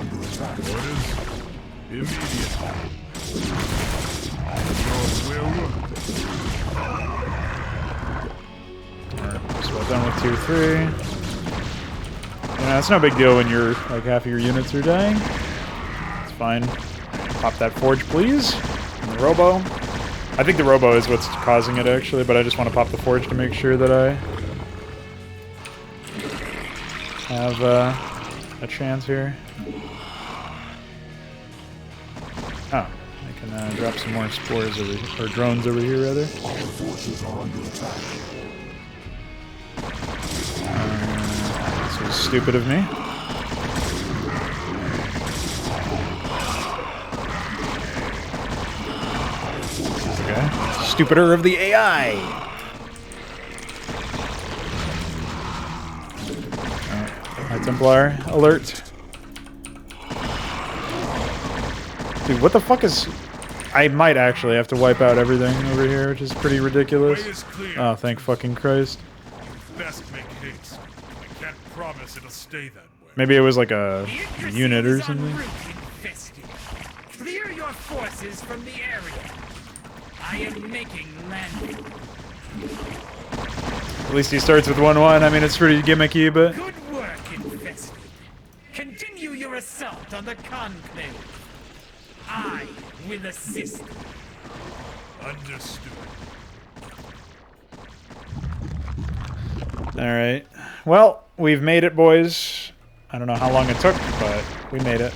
Alright, so well done with tier 3. You know, it's no big deal when you're like half of your units are dying. It's fine. Pop that forge, please. And the robo. I think the robo is what's causing it actually, but I just want to pop the forge to make sure that I have a chance here. Oh, I can drop some more spores over here, or drones over here rather. This was stupid of me. Okay. Stupider of the AI. High Templar alert. Dude, what the fuck is... I might actually have to wipe out everything over here, which is pretty ridiculous. Oh, thank fucking Christ. Best make haste. I can't promise it'll stay that way. Maybe it was like a unit or something. Clear your forces from the area. I am making landfall. At least he starts with 1-1. I mean, it's pretty gimmicky, but... Good work, Infested. Continue your assault on the Conclave. I will assist. Understood. Alright. Well, we've made it, boys. I don't know how long it took, but we made it.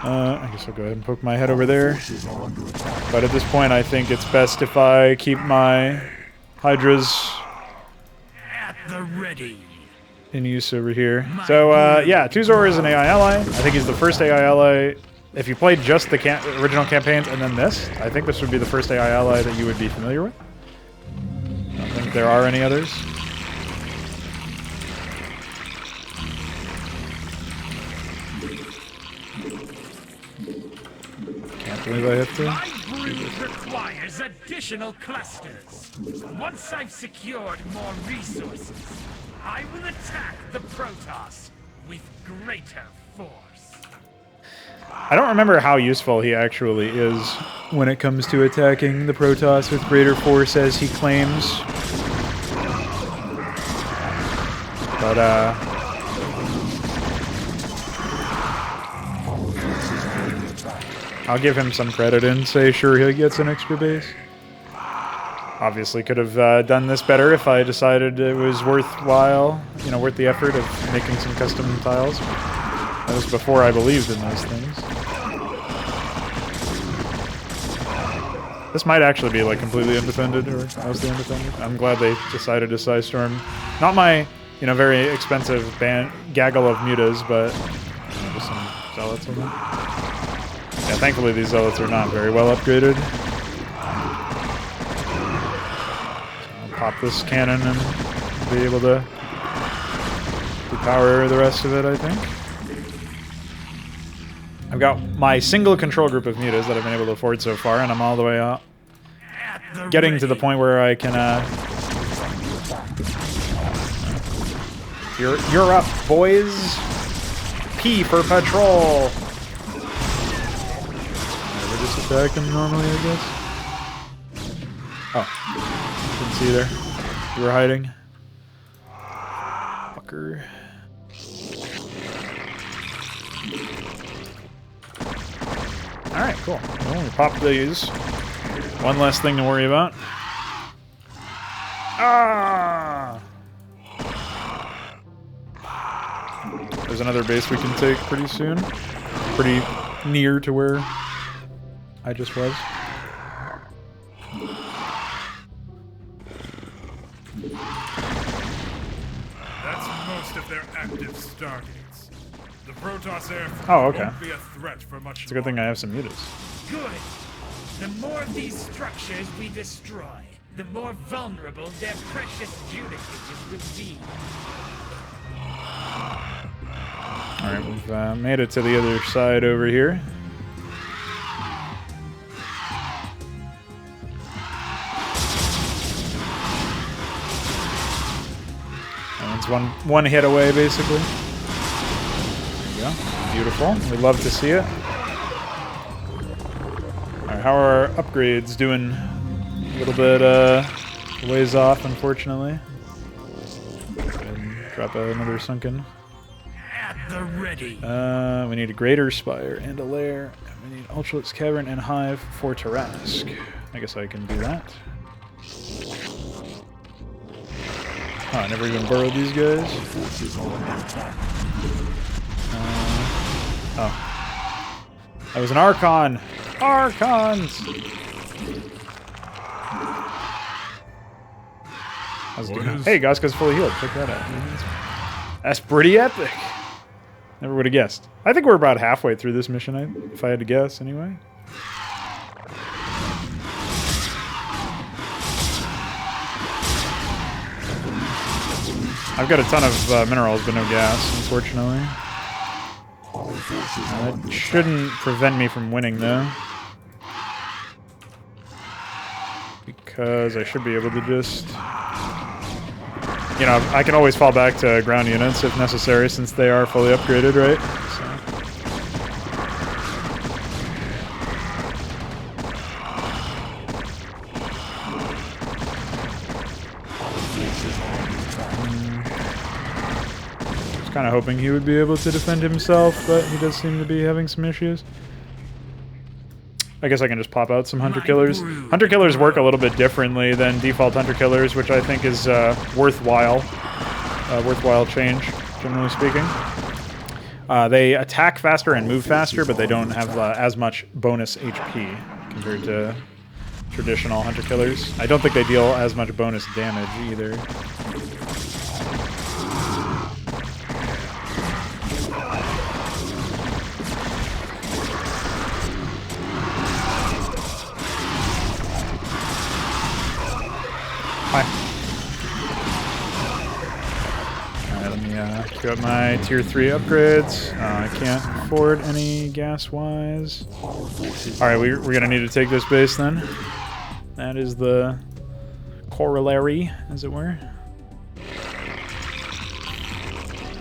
I guess I'll go ahead and poke my head over there. But at this point, I think it's best if I keep my Hydras At the ready. in use over here. So, yeah, Tuzor is an AI ally. I think he's the first AI ally. If you played just the original campaigns and then this, I think this would be the first AI ally that you would be familiar with. I don't think there are any others. Can't believe I have to. My brood requires additional clusters. Once I've secured more resources, I will attack the Protoss with greater force. I don't remember how useful he actually is when it comes to attacking the Protoss with greater force as he claims. But, I'll give him some credit and say sure he gets an extra base. Obviously could have done this better if I decided it was worthwhile, you know, worth the effort of making some custom tiles. That was before I believed in those things. This might actually be like completely independent, or mostly independent. I'm glad they decided to Psystorm. Not my, you know, very expensive gaggle of mutas, but you know, just some zealots in them. Yeah, thankfully these zealots are not very well upgraded. So I'll pop this cannon and be able to depower the rest of it, I think. I've got my single control group of mutas that I've been able to afford so far, and I'm all the way up. Getting to the point where I can, You're up, boys! P for patrol! We're just attacking normally, I guess? Oh. Didn't see you there. You were hiding. Fucker. cool. Well, we pop these. One less thing to worry about. Ah! There's another base we can take pretty soon. Pretty near to where I just was. That's most of their active stargates. The Protoss airfield won't be a threat for much It's a good thing I have some mutas. Good. The more of these structures we destroy, the more vulnerable their precious judicators will be. Alright, we've made it to the other side over here. And it's one hit away, basically. There you go. Beautiful. We love to see it. Alright, how are our upgrades doing? A little bit ways off, unfortunately. And drop another sunken. At the ready. We need a greater spire and a lair. And we need Ultralisk Cavern and Hive for Tarask. I guess I can do that. Oh, I never even borrowed these guys. Oh. That was an Archon! Archons! How's it doing? Hey, Goska's fully healed. Check that out. That's pretty epic. Never would have guessed. I think we're about halfway through this mission, if I had to guess, anyway. I've got a ton of minerals, but no gas, unfortunately. That shouldn't prevent me from winning, though. Because I should be able to just... You know, I can always fall back to ground units if necessary, since they are fully upgraded, right? I was kind of hoping he would be able to defend himself, but he does seem to be having some issues. I guess I can just pop out some Hunter Killers. Hunter Killers work a little bit differently than default Hunter Killers, which I think is worthwhile change, generally speaking. They attack faster and move faster, but they don't have as much bonus HP compared to traditional Hunter Killers. I don't think they deal as much bonus damage either. Got my tier 3 upgrades. I can't afford any gas-wise. Alright, we're going to need to take this base then. That is the corollary, as it were.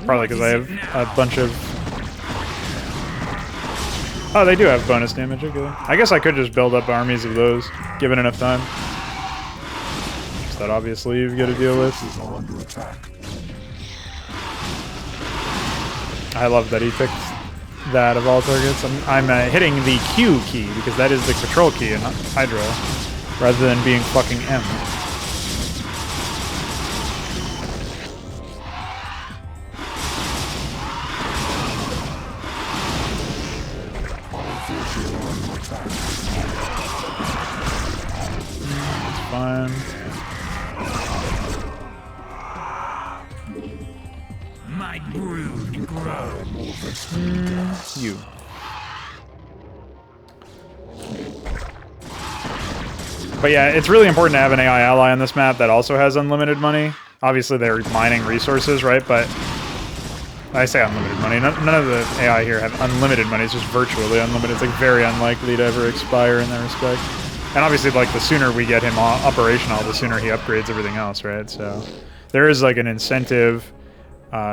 Probably because I have a bunch of... Oh, they do have bonus damage, okay. I guess I could just build up armies of those, given enough time. Just that obviously you've got to deal with. I love that he picked that of all targets. I'm hitting the Q key because that is the control key in Hydra, rather than being fucking M. It's fine. My brood grows. You. But yeah, it's really important to have an AI ally on this map that also has unlimited money. Obviously, they're mining resources, right? But I say unlimited money. None of the AI here have unlimited money. It's just virtually unlimited. It's like very unlikely to ever expire in that respect. And obviously, like the sooner we get him operational, the sooner he upgrades everything else, right? So there is like an incentive.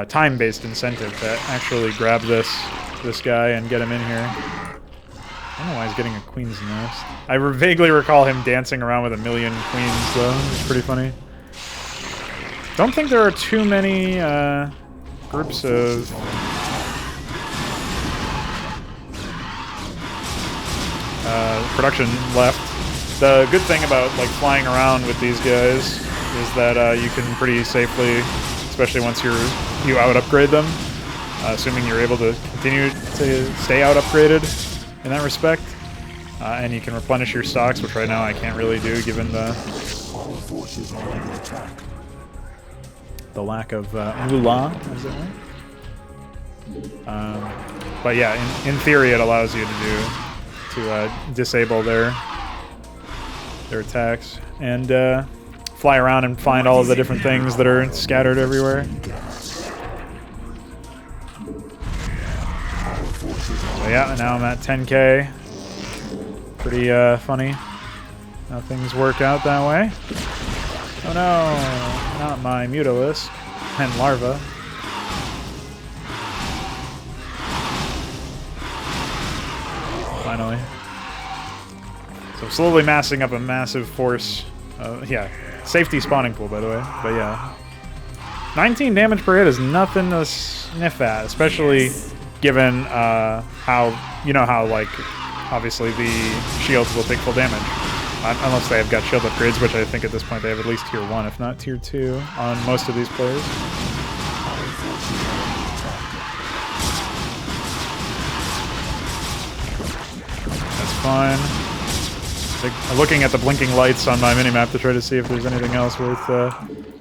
Time-based incentive to actually grab this guy and get him in here. I don't know why he's getting a Queen's Nest. I vaguely recall him dancing around with a million queens, though. It's pretty funny. Don't think there are too many groups of production left. The good thing about like flying around with these guys is that you can pretty safely, especially once you out upgrade them, assuming you're able to continue to stay out upgraded in that respect, and you can replenish your stocks, which right now I can't really do given the lack of moolah, is it right? But yeah, in theory, it allows you to disable their attacks and fly around and find all of the different things that are scattered everywhere. So yeah, now I'm at 10k. Pretty funny how things work out that way. Oh no, not my Mutalisk and Larva. Finally. So slowly massing up a massive force. Yeah, safety spawning pool, by the way. But yeah, 19 damage per hit is nothing to sniff at, especially given how like obviously the shields will take full damage unless they have got shield upgrades, which I think at this point they have at least tier 1, if not tier 2, on most of these players. That's fine. I'm looking at the blinking lights on my minimap to try to see if there's anything else worth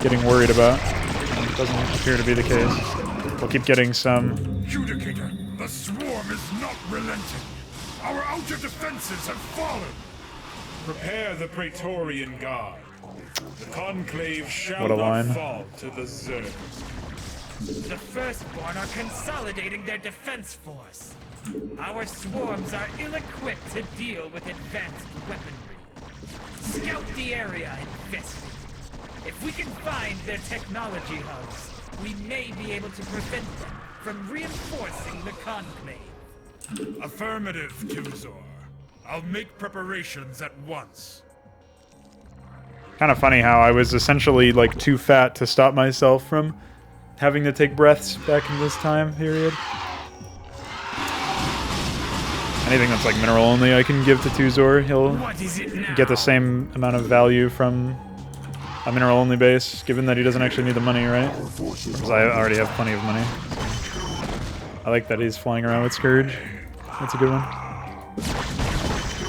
getting worried about. It doesn't appear to be the case. We'll keep getting some... Judicator, the swarm is not relenting. Our outer defenses have fallen. Prepare the Praetorian Guard. The Conclave shall not fall to the Zerg. The Firstborn are consolidating their defense force. Our swarms are ill-equipped to deal with advanced weaponry. Scout the area infested. If we can find their technology hubs, we may be able to prevent them from reinforcing the Conclave. Affirmative, Tuzor. I'll make preparations at once. Kind of funny how I was essentially like too fat to stop myself from having to take breaths back in this time period. Anything that's like mineral only I can give to Tuzor, he'll get the same amount of value from a mineral only base, given that he doesn't actually need the money, right? Because I already have plenty of money. I like that he's flying around with Scourge. That's a good one.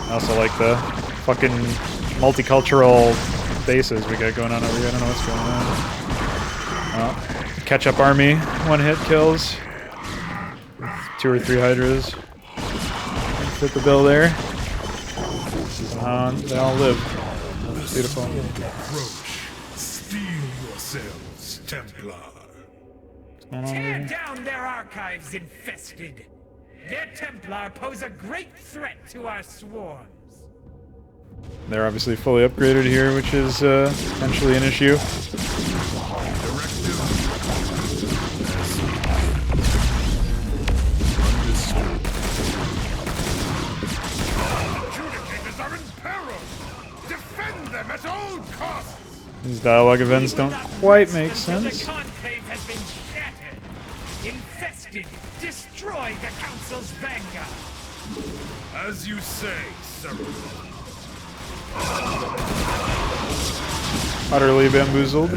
I also like the fucking multicultural bases we got going on over here. I don't know what's going on. Catch-up army, one-hit kills. 2 or 3 Hydras. Fit the bill there. They all live. Beautiful. Approach. Steel yourselves, Templar. Tear down their archives, infested. Their Templar pose a great threat to our swarms. They're obviously fully upgraded here, which is potentially an issue. Judicators are in peril. Defend them at all costs. These dialogue events don't quite make sense. The Conclave has been shattered. Infested. Destroy the Council's vanguard. As you say, Cerebral. Utterly bamboozled.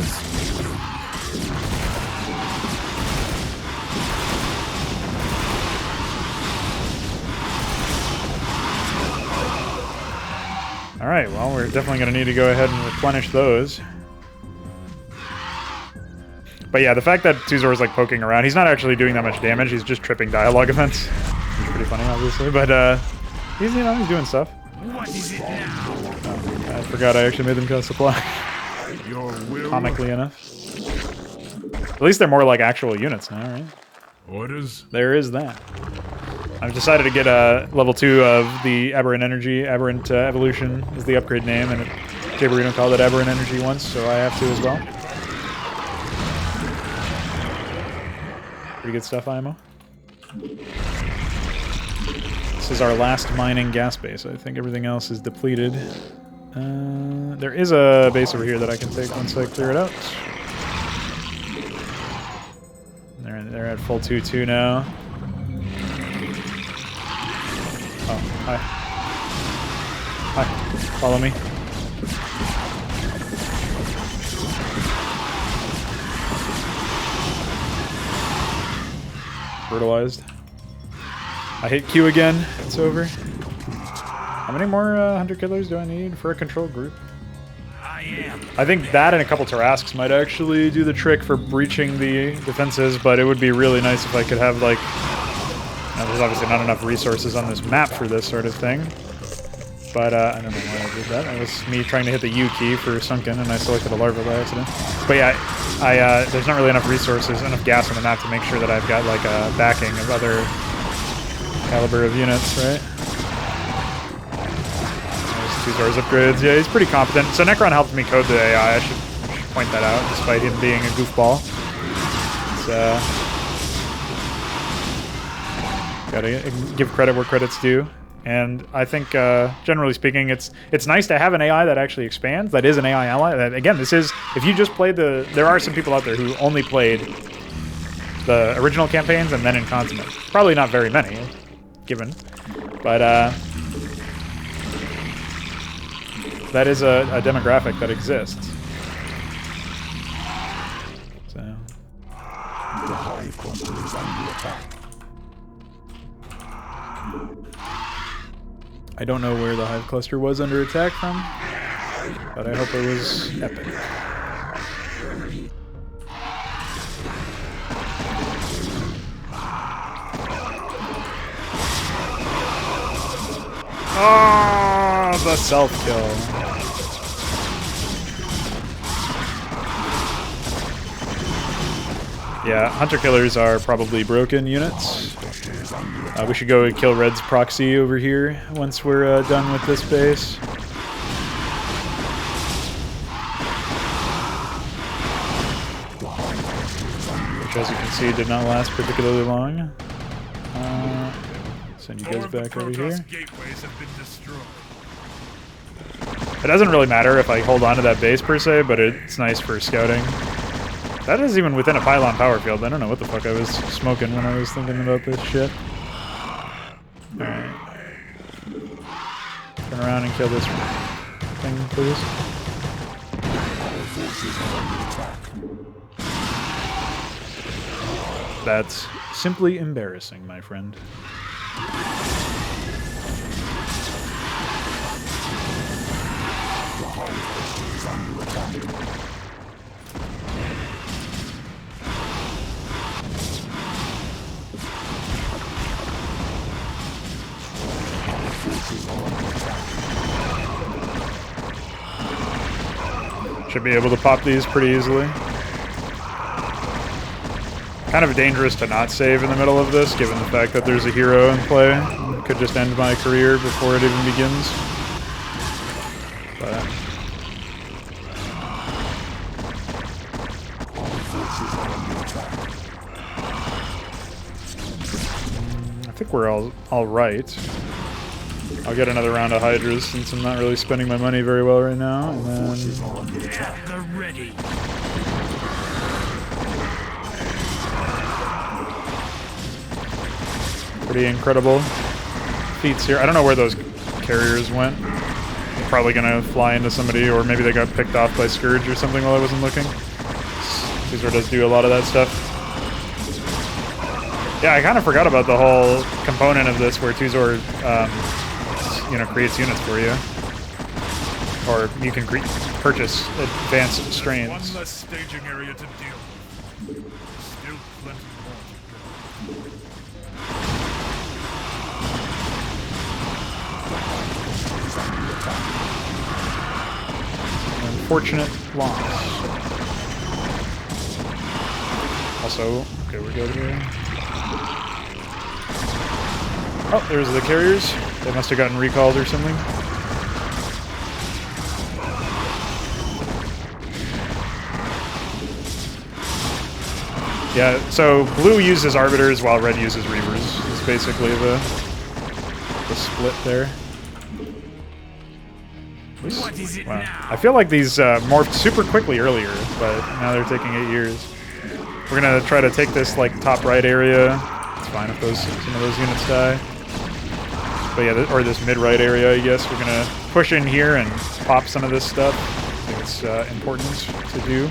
Alright, well, we're definitely going to need to go ahead and replenish those. But yeah, the fact that Tuzor is like poking around, he's not actually doing that much damage, he's just tripping dialogue events. It's pretty funny, obviously, but he's, you know, he's doing stuff. What is it now? I forgot I actually made them cost supply. Your will. Comically enough. At least they're more like actual units now, right? Orders. There is that. I've decided to get a level 2 of the Aberrant Energy. Aberrant Evolution is the upgrade name, and Jabarino called it Aberrant Energy once, so I have to as well. Pretty good stuff, IMO. This is our last mining gas base. I think everything else is depleted. There is a base over here that I can take once I clear it out. They're at full 2-2 now. Oh, hi. Hi. Follow me. Brutalized. I hit Q again. It's over. How many more hunter killers do I need for a control group? I think that and a couple Tarrasques might actually do the trick for breaching the defenses, but it would be really nice if I could have, like... Now, there's obviously not enough resources on this map for this sort of thing. But I don't know why I did that. That was me trying to hit the U key for Sunken, and I selected a larva by accident. But yeah, there's not really enough resources, enough gas on the map to make sure that I've got, like, a backing of other caliber of units, right? There's 2 stars upgrades. Yeah, he's pretty competent. So Necron helped me code the AI. I should point that out, despite him being a goofball. Gotta give credit where credit's due. And I think, generally speaking, it's nice to have an AI that actually expands. That is an AI ally. That, again, this is, if you just played there are some people out there who only played the original campaigns and then Inconsummate. Probably not very many, given. But, that is a demographic that exists. So. The hive cluster is under attack. I don't know where the hive cluster was under attack from, but I hope it was epic. Oh, the self-kill. Yeah, hunter killers are probably broken units. We should go kill Red's proxy over here once we're done with this base. Which, as you can see, did not last particularly long. Send you guys back over here. It doesn't really matter if I hold on to that base per se, but it's nice for scouting. That is even within a pylon power field. I don't know what the fuck I was smoking when I was thinking about this shit. Alright. Turn around and kill this thing, please. That's simply embarrassing, my friend. Should be able to pop these pretty easily. Kind of dangerous to not save in the middle of this, given the fact that there's a hero in play. It could just end my career before it even begins. But I think we're all right. I'll get another round of Hydras since I'm not really spending my money very well right now, and then ready. Pretty incredible feats here. I don't know where those carriers went. They're probably gonna fly into somebody, or maybe they got picked off by Scourge or something while I wasn't looking. Tuzor does do a lot of that stuff. Yeah, I kind of forgot about the whole component of this where Tuzor, creates units for you. Or you can purchase advanced strains. One less staging area to deal with. Still plenty more to go. Unfortunate loss. Also, okay, we're good here. Oh, there's the carriers. They must have gotten recalled or something. Yeah, so blue uses arbiters while red uses reavers. It's basically the split there. What is it wow. now? I feel like these morphed super quickly earlier, but now they're taking 8 years. We're gonna try to take this like top right area. It's fine if some of those units die. But yeah, or this mid right area, I guess. We're gonna push in here and pop some of this stuff. I think it's important to do. I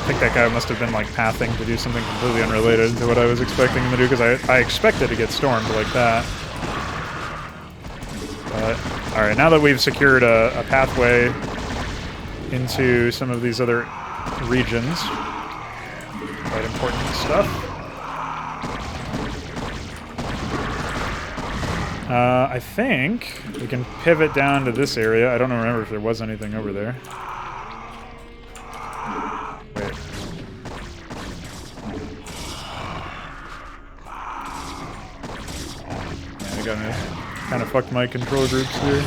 think that guy must have been like pathing to do something completely unrelated to what I was expecting him to do, because I expected to get stormed like that. But, alright, now that we've secured a pathway into some of these other regions, quite important stuff. I think we can pivot down to this area. I don't remember if there was anything over there. Wait. Yeah, I got kind of fucked my control groups here.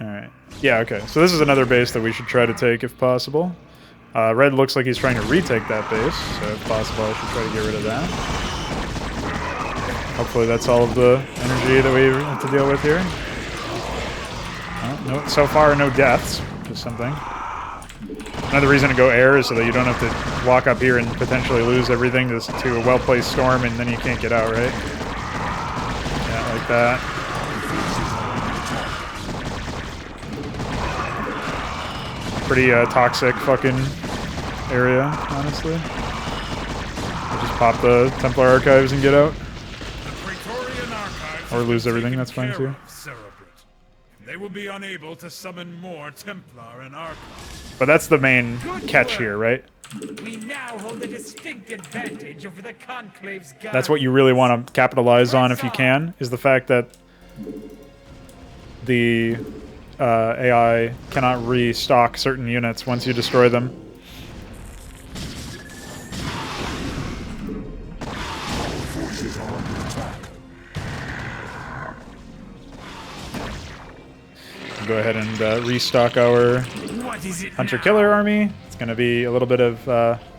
Alright. Yeah, okay. So this is another base that we should try to take if possible. Red looks like he's trying to retake that base, so if possible I should try to get rid of that. Hopefully that's all of the energy that we have to deal with here. No, so far no deaths, just something. Another reason to go air is so that you don't have to walk up here and potentially lose everything to a well-placed storm and then you can't get out, right? Yeah, like that. Pretty toxic fucking area, honestly. I'll just pop the Templar Archives and get out. Or lose everything, that's fine too. They will be unable to summon more Templar and Archives. But that's the main catch here, right? We now hold a distinct advantage over the Conclave's guard. That's what you really want to capitalize on if you can, is the fact that the AI cannot restock certain units once you destroy them. Go ahead and restock our Hunter-Killer army. It's going to be a little bit of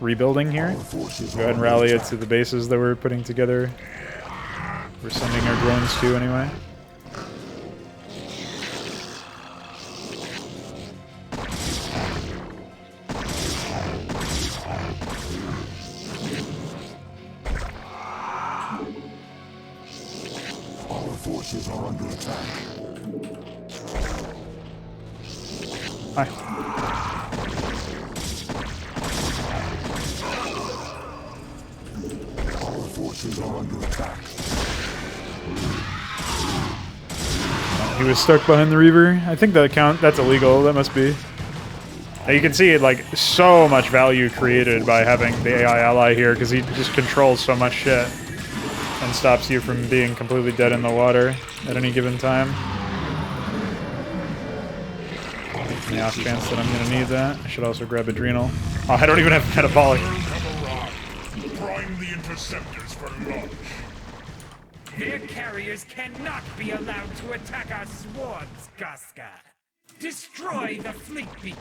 rebuilding here. Go ahead and rally it to the bases that we're putting together. We're sending our drones to anyway. Our forces are under attack. Hi. Our forces are under attack. He was stuck behind the Reaver. I think that's illegal. That must be. Now you can see like so much value created by having the AI ally here, because he just controls so much shit and stops you from being completely dead in the water at any given time. On the off chance that I'm going to need that. I should also grab Adrenal. Oh, I don't even have Metabolic. Prime the interceptors for launch. Their carriers cannot be allowed to attack our swarms, Gaska. Destroy the fleet beacon.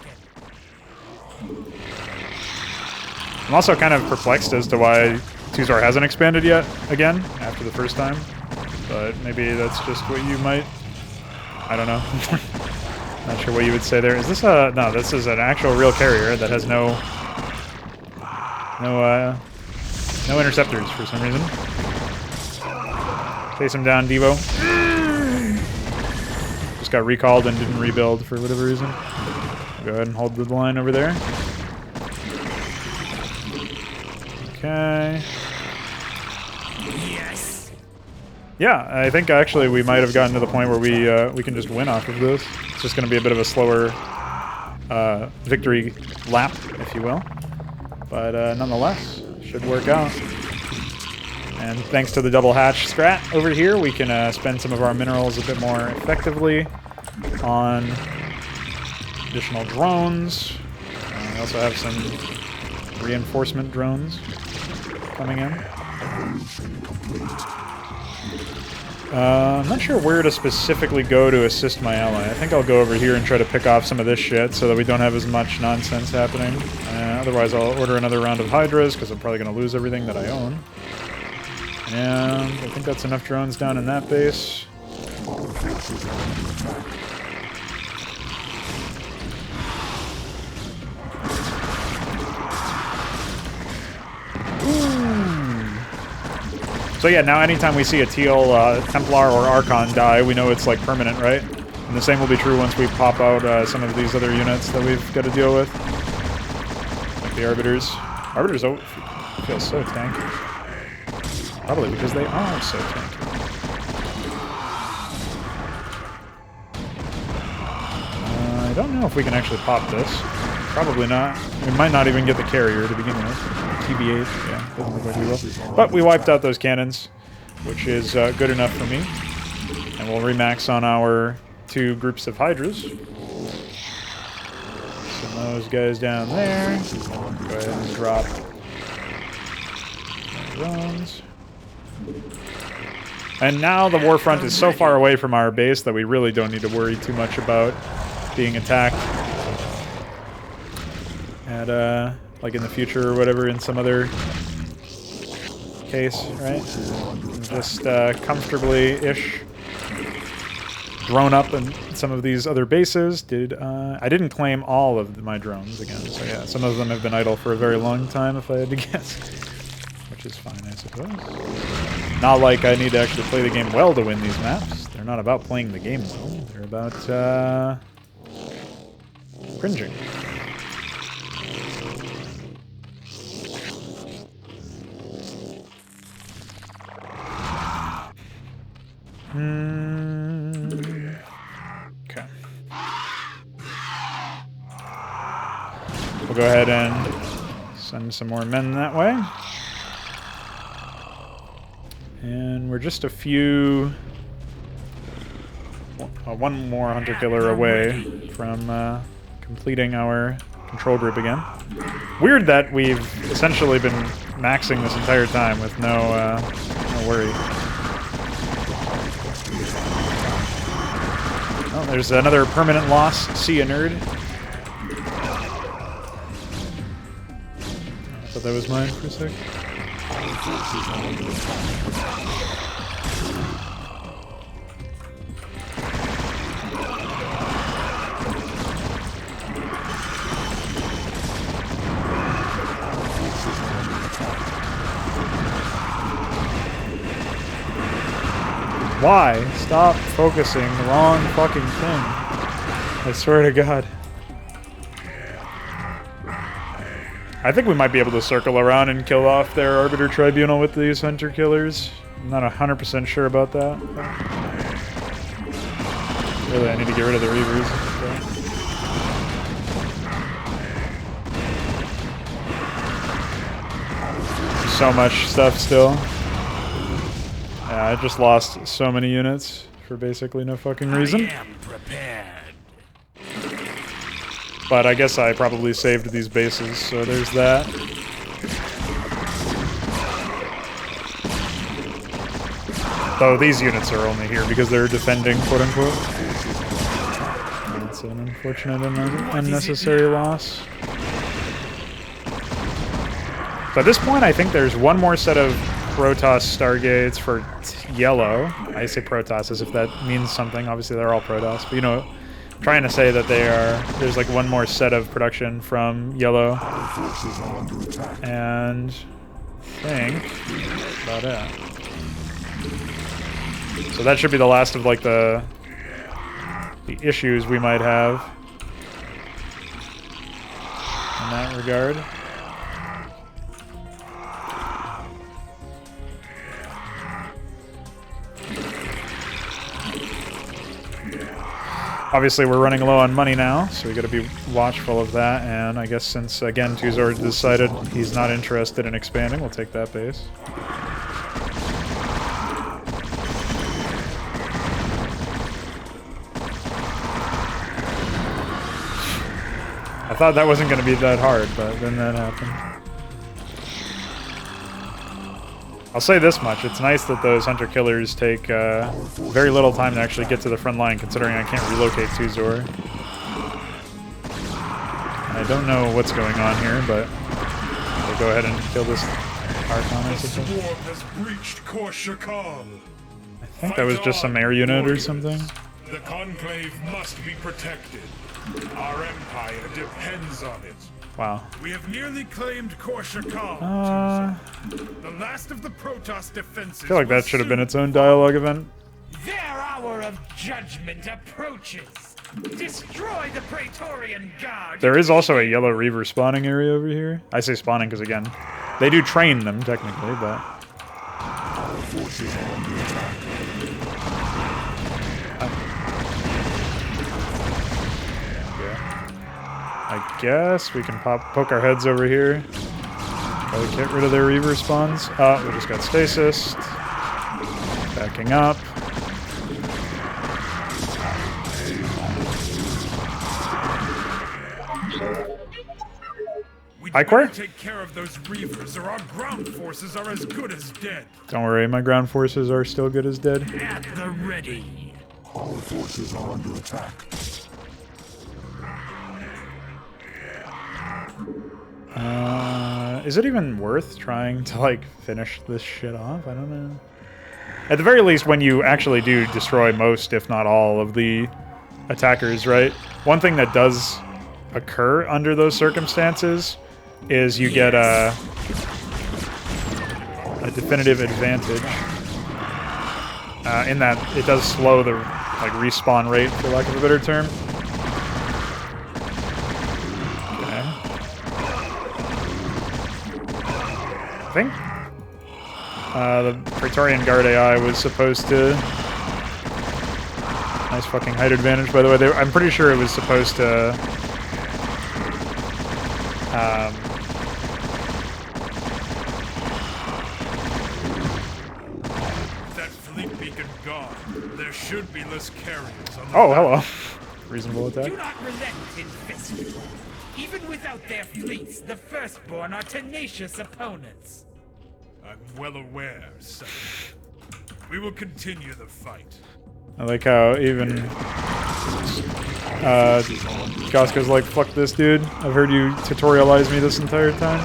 I'm also kind of perplexed as to why Tuzar hasn't expanded yet again after the first time. But maybe that's just what you might... I don't know. Not sure what you would say there. Is this a... No, this is an actual real carrier that has no interceptors for some reason. Chase him down, Devo. Just got recalled and didn't rebuild for whatever reason. Go ahead and hold the line over there. Okay. Yes. Yeah, I think actually we might have gotten to the point where we can just win off of this. It's just going to be a bit of a slower victory lap, if you will. But nonetheless, should work out. And thanks to the double hatch strat over here, we can spend some of our minerals a bit more effectively on additional drones. We also have some reinforcement drones coming in. I'm not sure where to specifically go to assist my ally. I think I'll go over here and try to pick off some of this shit so that we don't have as much nonsense happening. Otherwise, I'll order another round of Hydras because I'm probably going to lose everything that I own. And I think that's enough drones down in that base. So yeah, now anytime we see a teal Templar or Archon die, we know it's like permanent, right? And the same will be true once we pop out some of these other units that we've got to deal with. Like the Arbiters. Arbiters feel so tanky. Probably because they are so tanky. I don't know if we can actually pop this. Probably not. We might not even get the carrier to begin with. TBH, yeah, doesn't look like we will. But we wiped out those cannons, which is good enough for me. And we'll remax on our 2 groups of Hydras. Send those guys down there. Go ahead and drop drones. And now the Warfront is so far away from our base that we really don't need to worry too much about being attacked at like in the future or whatever in some other case, right? Just comfortably-ish drone up in some of these other bases. I didn't claim all of my drones again, so yeah, some of them have been idle for a very long time if I had to guess, which is fine, I suppose. Not like I need to actually play the game well to win these maps. They're not about playing the game well. They're about cringing. Okay. We'll go ahead and send some more men that way. And we're just a few... one more hunter-killer away from completing our control group again. Weird that we've essentially been maxing this entire time with no worry. Oh, there's another permanent loss. See ya, nerd. I thought that was mine for a sec. Why? Stop focusing the wrong fucking thing. I swear to God. I think we might be able to circle around and kill off their Arbiter Tribunal with these Hunter Killers. I'm not 100% sure about that. Really, I need to get rid of the Reavers. Okay. So much stuff still. Yeah, I just lost so many units for basically no fucking reason. I am prepared. But I guess I probably saved these bases, so there's that. Though these units are only here because they're defending, quote-unquote. That's an unfortunate and unnecessary loss. So at this point, I think there's one more set of Protoss Stargates for yellow. I say Protoss as if that means something. Obviously, they're all Protoss, but you know, I'm trying to say that there's like one more set of production from yellow. And I think that's about it. So that should be the last of like the issues we might have in that regard. Obviously, we're running low on money now, so we got to be watchful of that. And I guess since, again, Tuzor decided he's not interested in expanding, we'll take that base. I thought that wasn't going to be that hard, but then that happened. I'll say this much, it's nice that those Hunter-Killers take very little time to actually get to the front line, considering I can't relocate Tuzor. I don't know what's going on here, but we'll go ahead and kill this Archon, I suppose. Has breached Core Shakal. I think that was just some air unit or something. The Conclave must be protected. Our empire depends on it. Wow. We have nearly claimed Korshakal. The last of the Protoss defenses. I feel like that should have been its own dialogue event. Their hour of judgment approaches. Destroy the Praetorian Guard. There is also a yellow Reaver spawning area over here. I say spawning because, again, they do train them, technically, but... I guess we can poke our heads over here. Probably get rid of their Reaver spawns. Oh, we just got stasis. Backing up. We Ike, better take care of those Reavers, or our ground forces are as good as dead. Don't worry, my ground forces are still good as dead. At the ready. Our forces are under attack. Is it even worth trying to, like, finish this shit off? I don't know. At the very least, when you actually do destroy most, if not all, of the attackers, right? One thing that does occur under those circumstances is you get a definitive advantage. In that it does slow the, like, respawn rate, for lack of a better term. I think the Praetorian Guard AI was supposed to... Nice fucking height advantage, by the way. I'm pretty sure it was supposed to... That fleet beacon gone. There should be less carriers on the Oh, hello. Reasonable attack. Do not relent, Infested. Even without their fleets, the Firstborn are tenacious opponents. I'm well aware, sir. We will continue the fight. I like how even Gosko's like, fuck this, dude. I've heard you tutorialize me this entire time.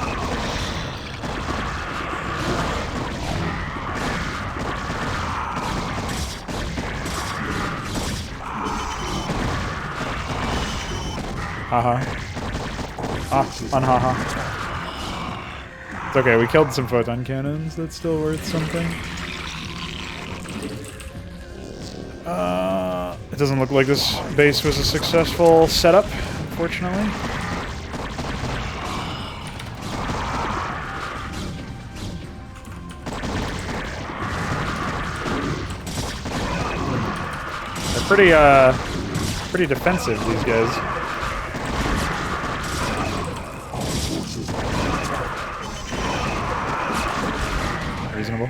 Haha. Unhaha. It's okay, we killed some photon cannons. That's still worth something. It doesn't look like this base was a successful setup, unfortunately. They're pretty defensive, these guys. Reasonable.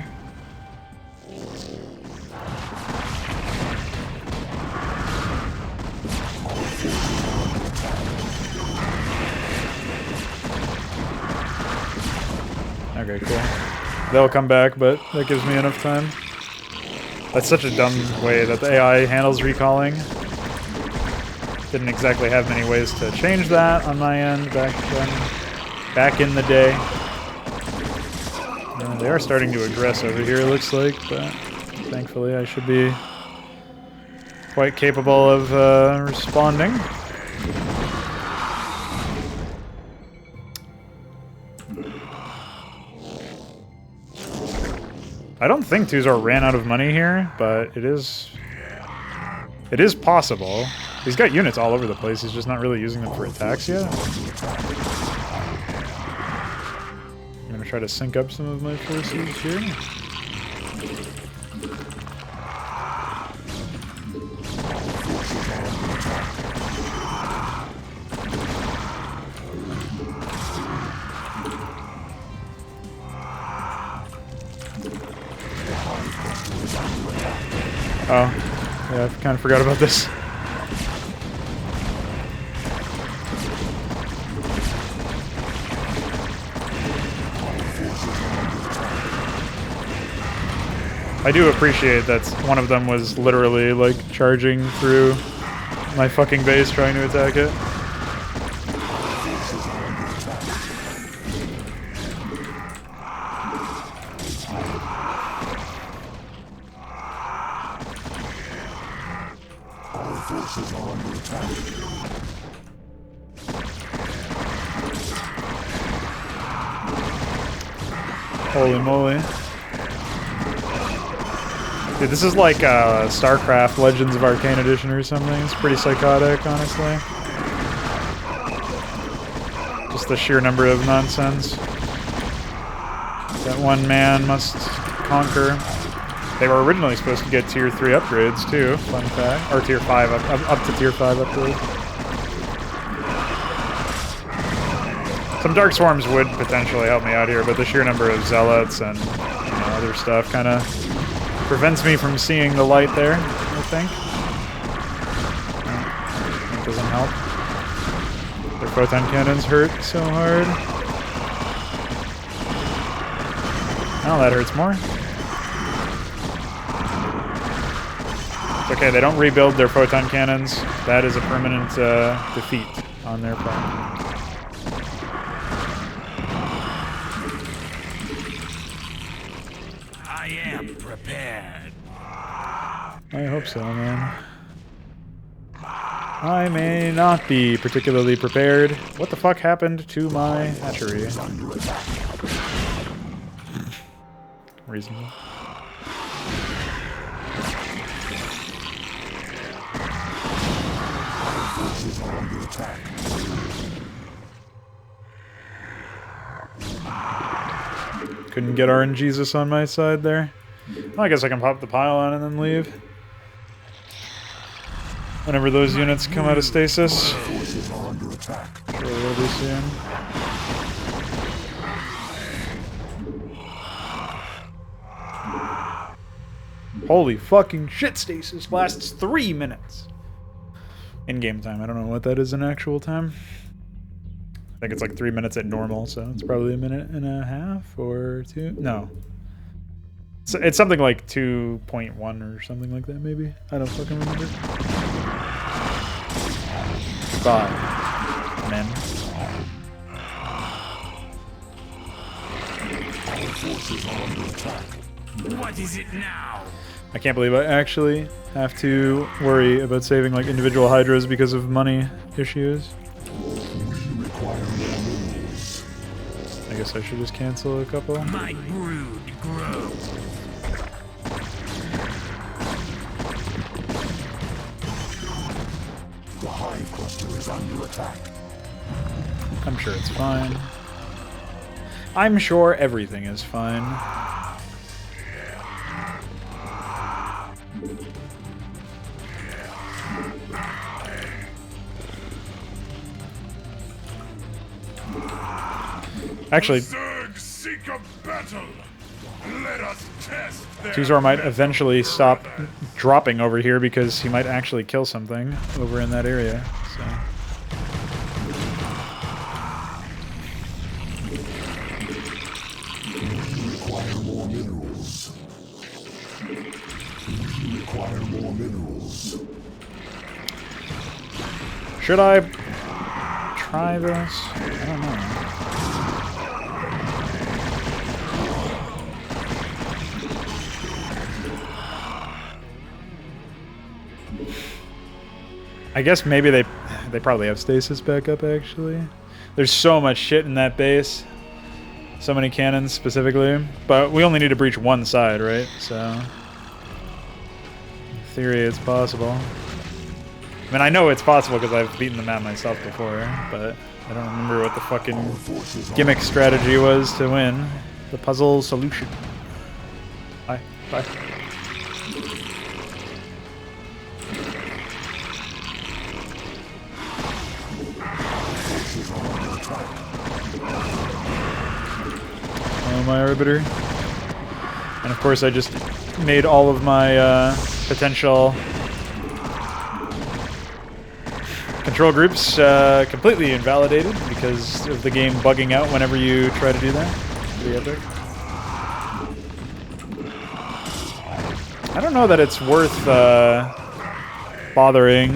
Okay, cool. They'll come back, but that gives me enough time. That's such a dumb way that the AI handles recalling. Didn't exactly have many ways to change that on my end back in the day. They are starting to aggress over here, it looks like, but thankfully I should be quite capable of responding. I don't think Tuzor ran out of money here, but it is possible. He's got units all over the place, he's just not really using them for attacks yet. I'm gonna try to sync up some of my forces here. Oh, yeah, I kind of forgot about this. I do appreciate that one of them was literally, like, charging through my fucking base trying to attack it. Holy moly. Dude, this is like Starcraft Legends of Arcane Edition or something. It's pretty psychotic, honestly. Just the sheer number of nonsense that one man must conquer. They were originally supposed to get tier 3 upgrades too, fun fact. Or tier 5, up to tier 5 upgrades. Some Dark Swarms would potentially help me out here, but the sheer number of Zealots and other stuff kind of prevents me from seeing the light there, I think. That doesn't help. Their photon cannons hurt so hard. Oh, that hurts more. It's okay, they don't rebuild their photon cannons. That is a permanent defeat on their part. I am prepared. I hope so, man. I may not be particularly prepared. What the fuck happened to my hatchery? Reasonable. Couldn't get RNGesus on my side there. Well, I guess I can pop the pylon and then leave. Whenever those units come out of stasis. Sure will be soon. Holy fucking shit, stasis lasts 3 minutes. In game time. I don't know what that is in actual time. I think it's like 3 minutes at normal, so it's probably a minute and a half or 2. No. It's something like 2.1 or something like that, maybe. I don't fucking remember. Bye, men. What is it now? I can't believe I actually have to worry about saving like individual hydras because of money issues. I guess I should just cancel a couple. My brood grows. The hive cluster is under attack. I'm sure it's fine. I'm sure everything is fine. Actually, Seek a battle. Let us test their Tuzor might eventually stop dropping over here because he might actually kill something over in that area. So. You require more minerals. You require more minerals. Should I try this? I don't know. I guess maybe they probably have stasis back up, actually. There's so much shit in that base. So many cannons, specifically. But we only need to breach one side, right? So... in theory, it's possible. I mean, I know it's possible because I've beaten the map myself before, but I don't remember what the fucking gimmick strategy was to win. The puzzle solution. Bye. Bye. Oh, my Arbiter. And of course I just made all of my potential control groups completely invalidated because of the game bugging out whenever you try to do that. Pretty epic. I don't know that it's worth bothering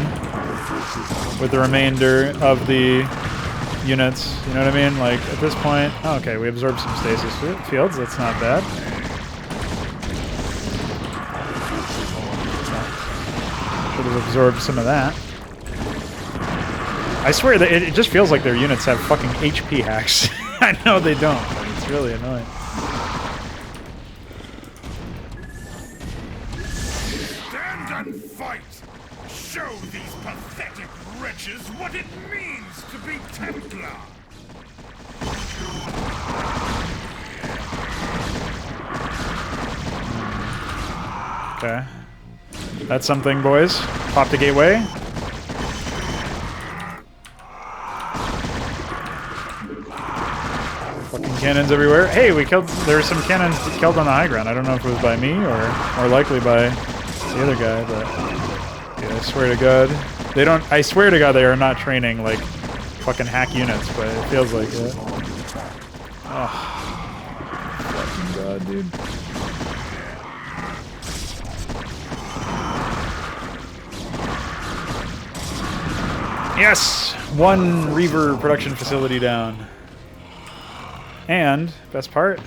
with the remainder of the units, you know what I mean? Like, at this point... Oh, okay, we absorbed some stasis fields, that's not bad. Should have absorbed some of that. I swear that it just feels like their units have fucking HP hacks. I know they don't, but it's really annoying. Stand and fight! Show these pathetic wretches what it means to be Templar! Okay. That's something, boys. Pop the gateway. Fucking cannons everywhere. Hey, we killed... There were some cannons killed on the high ground. I don't know if it was by me or more likely by the other guy, but... Yeah, I swear to God. They don't... I swear to God they are not training, like, fucking hack units, but it feels like it. Oh. Fucking God, dude. Yes! One Reaver production facility down. And, best part,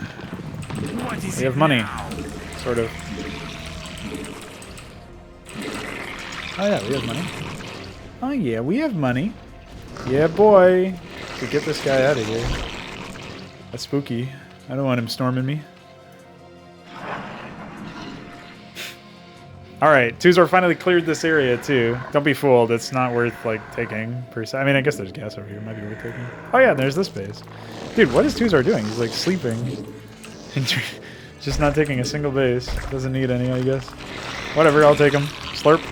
we have money. Sort of. Oh yeah, we have money. Oh yeah, we have money. Yeah, boy. To get this guy out of here. That's spooky. I don't want him storming me. Alright, Tuzor finally cleared this area, too. Don't be fooled, it's not worth, like, taking, per se. I mean, I guess there's gas over here, might be worth taking. Oh yeah, there's this base. Dude, what is Tuzor doing? He's, like, sleeping. Just not taking a single base. Doesn't need any, I guess. Whatever, I'll take him. Slurp.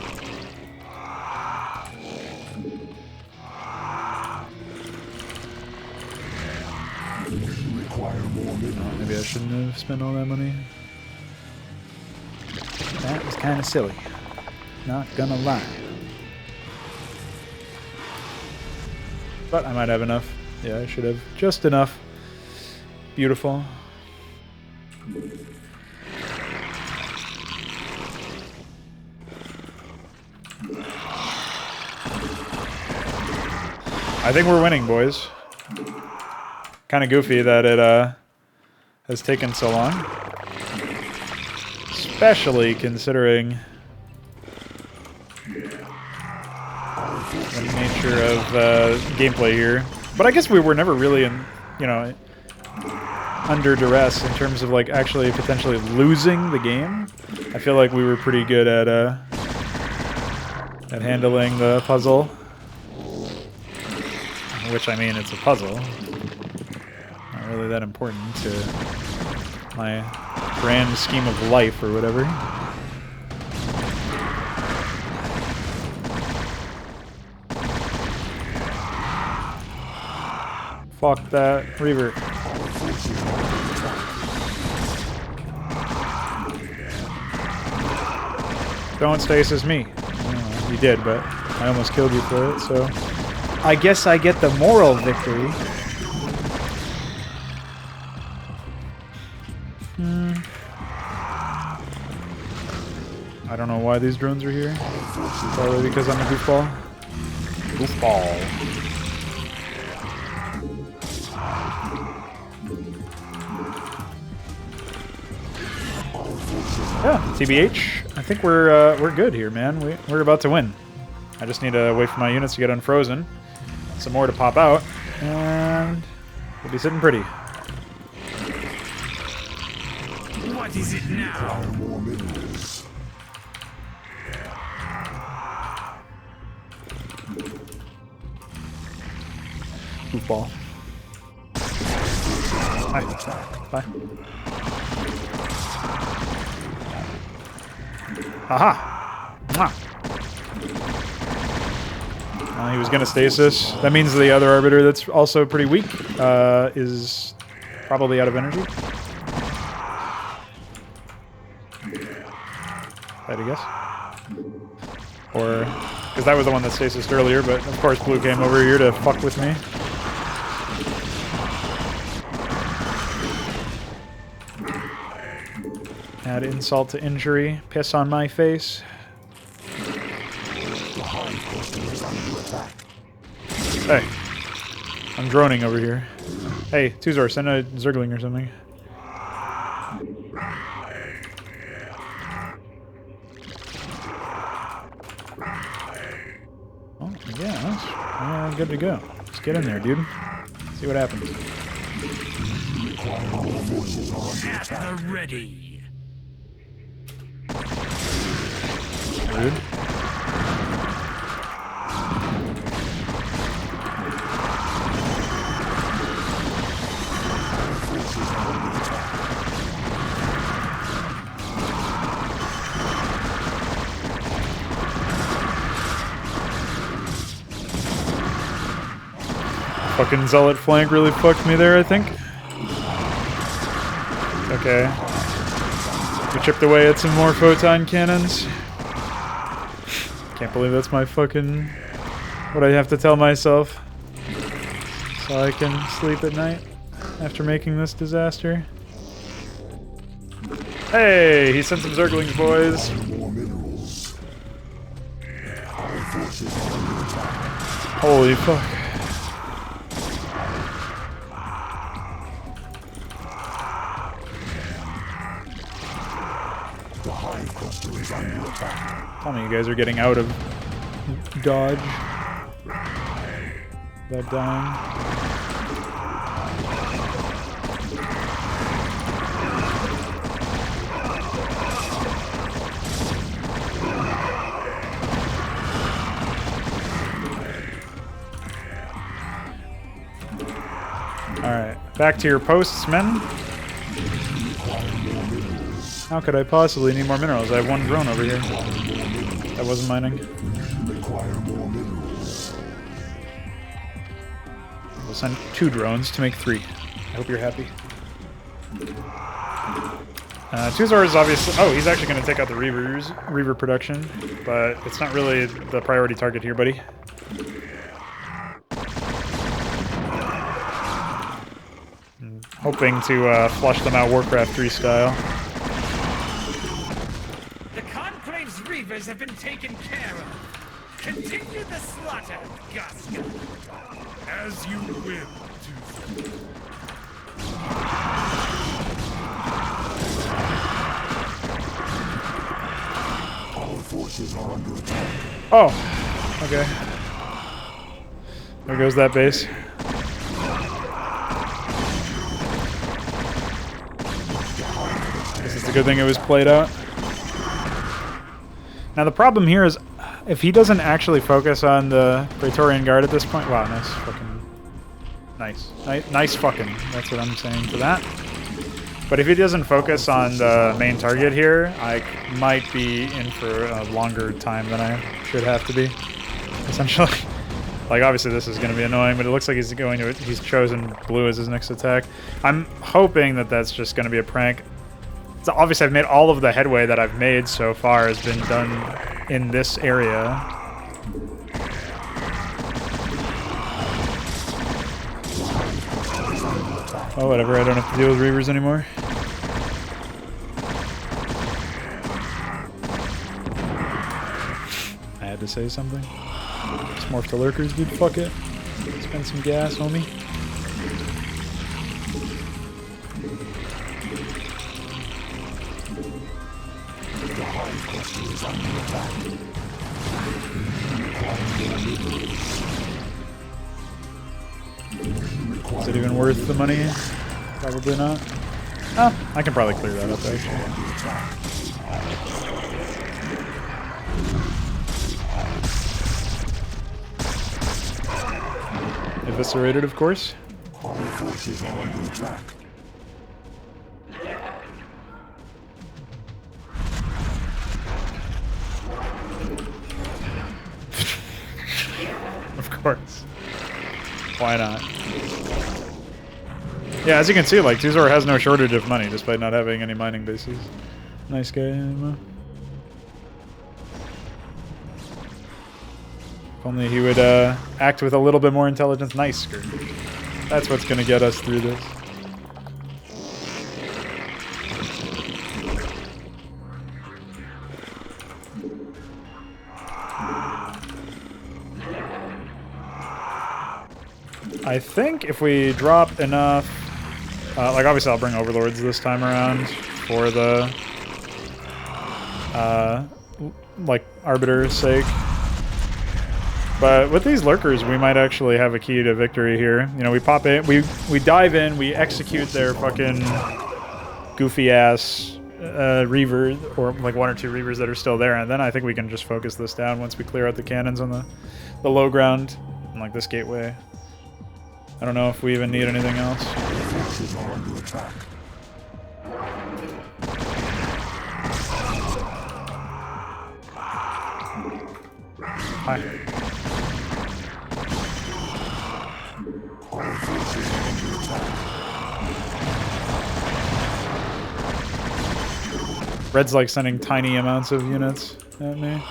Oh, maybe I shouldn't have spent all that money. That was kind of silly. Not gonna lie. But I might have enough. Yeah, I should have just enough. Beautiful. I think we're winning, boys. Kind of goofy that it has taken so long. Especially considering the nature of gameplay here. But I guess we were never really in, you know, under duress in terms of like actually potentially losing the game. I feel like we were pretty good at handling the puzzle. Which, I mean, it's a puzzle. Not really that important to my grand scheme of life or whatever. Fuck that Reaver. Don't stasis me. You did, but I almost killed you for it, so I guess I get the moral victory. I don't know why these drones are here. Probably because I'm a goofball. Goofball. Yeah, TBH. I think we're good here, man. We're about to win. I just need to wait for my units to get unfrozen. Some more to pop out, and we'll be sitting pretty. What is it now? Goofball. Hi. Bye. Haha! Mwah. He was going to stasis. That means the other Arbiter that's also pretty weak is probably out of energy. I'd guess. Or... because that was the one that stasised earlier, but of course Blue came over here to fuck with me. Add insult to injury. Piss on my face. Hey. I'm droning over here. Hey, Tuzor, send a Zergling or something. Oh, guess. Yeah, good to go. Let's get in there, dude. See what happens. At the ready. Rude. Fucking Zealot flank really fucked me there, I think. Okay. We chipped away at some more photon cannons. Can't believe that's my fucking... what I have to tell myself. So I can sleep at night after making this disaster. Hey, he sent some Zerglings, boys. Holy fuck. Tell me you guys are getting out of dodge. That dying. Alright, back to your posts, men. How could I possibly need more minerals? I have one drone over here. That wasn't mining. We'll send 2 drones to make 3. I hope you're happy. Tuzor is obviously... oh, he's actually going to take out the Reaver production, but it's not really the priority target here, buddy. I'm hoping to flush them out Warcraft 3 style. Reavers have been taken care of. Continue the slaughter, Guska. As you will, Tuesday. Our forces are under attack. Oh, okay. There goes that base. Guess it's a good thing it was played out. Now the problem here is, if he doesn't actually focus on the Praetorian Guard at this point... wow, nice fucking... nice fucking, that's what I'm saying to that. But if he doesn't focus on the main target here, I might be in for a longer time than I should have to be, essentially. Like, obviously this is going to be annoying, but it looks like he's chosen blue as his next attack. I'm hoping that that's just going to be a prank. So obviously I've made all of the headway that I've made so far has been done in this area. Oh, whatever, I don't have to deal with Reavers anymore. I had to say something. Just morph to lurkers, dude, fuck it. Spend some gas, homie. Is it even worth the money? Probably not. Oh, I can probably clear that up, actually. Eviscerated, of course. Our forces are under attack. Of course. Why not? Yeah, as you can see, like, Tuzor has no shortage of money, despite not having any mining bases. Nice guy, Emma. If only he would act with a little bit more intelligence. Nice, Scourge. That's what's going to get us through this. I think if we drop enough... like, obviously I'll bring Overlords this time around for the... like, Arbiter's sake. But with these lurkers, we might actually have a key to victory here. You know, we pop in, we dive in, we execute their fucking goofy ass reaver, or like 1 or 2 reavers that are still there, and then I think we can just focus this down once we clear out the cannons on the low ground and like this gateway. I don't know if we even need anything else. Forces are under attack. Hi. Our forces are under attack. Red's like sending tiny amounts of units at me.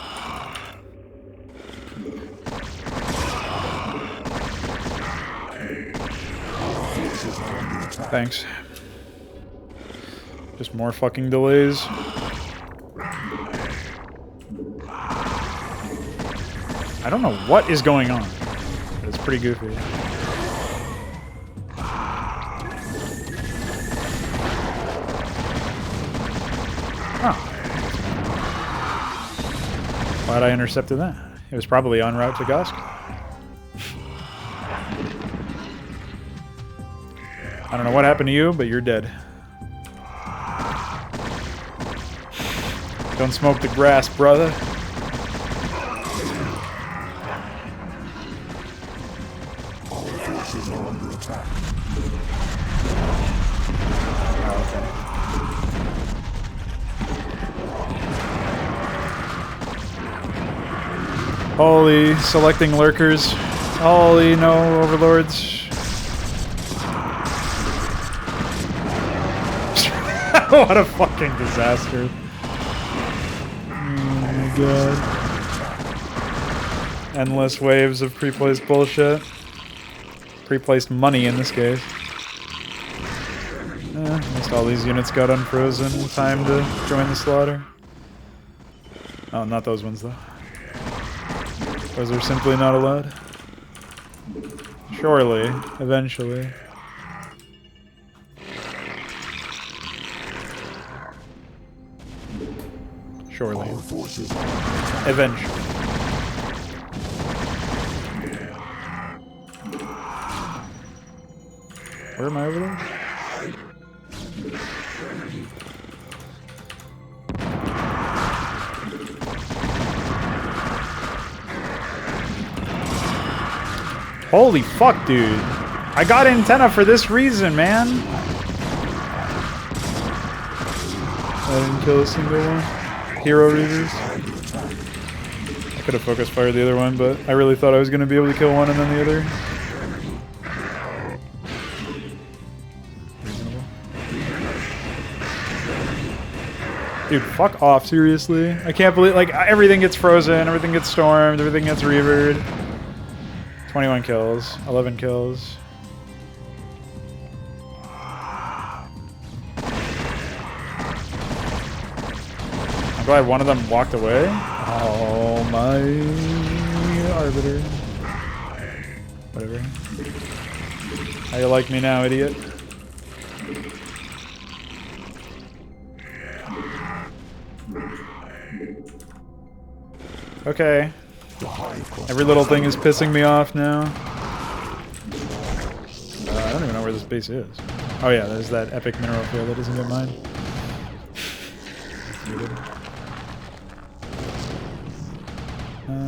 Thanks. Just more fucking delays. I don't know what is going on, but it's pretty goofy. Huh. Glad I intercepted that. It was probably en route to Gusk. I don't know what happened to you, but you're dead. Don't smoke the grass, brother. Our forces are under attack. Holy, selecting lurkers. Holy, no overlords. What a fucking disaster. Oh my god. Endless waves of pre-placed bullshit. Pre-placed money in this case. At least all these units got unfrozen in time to join the slaughter. Oh, not those ones though. Those are simply not allowed. Surely, eventually. Surely. Eventually. Where am I over there? Holy fuck, dude. I got antenna for this reason, man. I didn't kill a single one. Hero Reavers. I could have focus fired the other one, but I really thought I was going to be able to kill one and then the other. Reasonable. Dude, fuck off, seriously. I can't believe, like, everything gets frozen, everything gets stormed, everything gets reavered. 21 kills, 11 kills. I'm glad one of them walked away. Oh my arbiter. Whatever. How you like me now, idiot? Okay. Every little thing is pissing me off now. I don't even know where this base is. Oh yeah, there's that epic mineral field that doesn't get mine.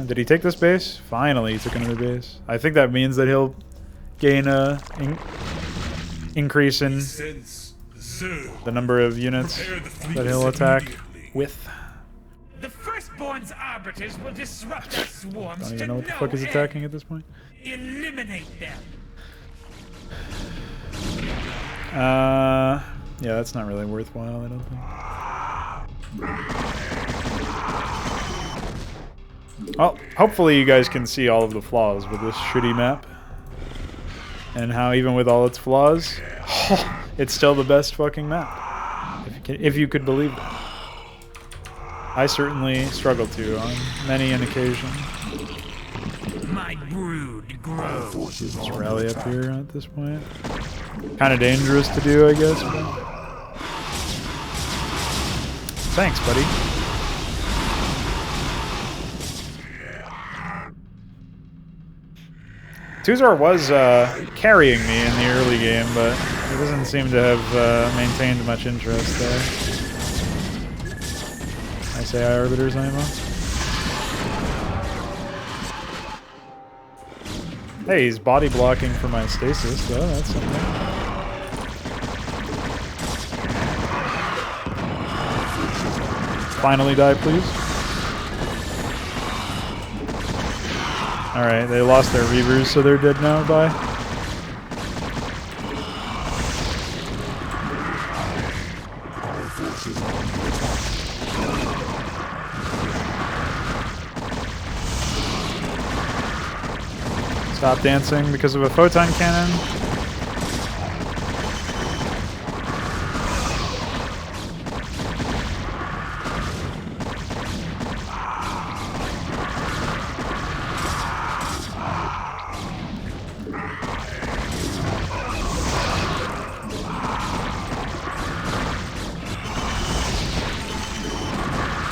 Did he take this base? Finally, he took another base. I think that means that he'll gain a increase in the number of units that he'll attack with. The Firstborn's arbiters will disrupt our swarms. Don't even know what the fuck he's attacking at this point. Eliminate them. Yeah, that's not really worthwhile, I don't think. Well, hopefully you guys can see all of the flaws with this shitty map. And how even with all its flaws, it's still the best fucking map. If you could believe that. I certainly struggle to on many an occasion. My brood grows. Let's rally up here at this point. Kind of dangerous to do, I guess. But... Thanks, buddy. Tuzor was carrying me in the early game, but he doesn't seem to have maintained much interest there. I say Arbiter's ammo. Hey, he's body blocking for my stasis, though. That's something. Finally die, please. Alright, they lost their Reavers, so they're dead now. Bye. Stop dancing because of a photon cannon.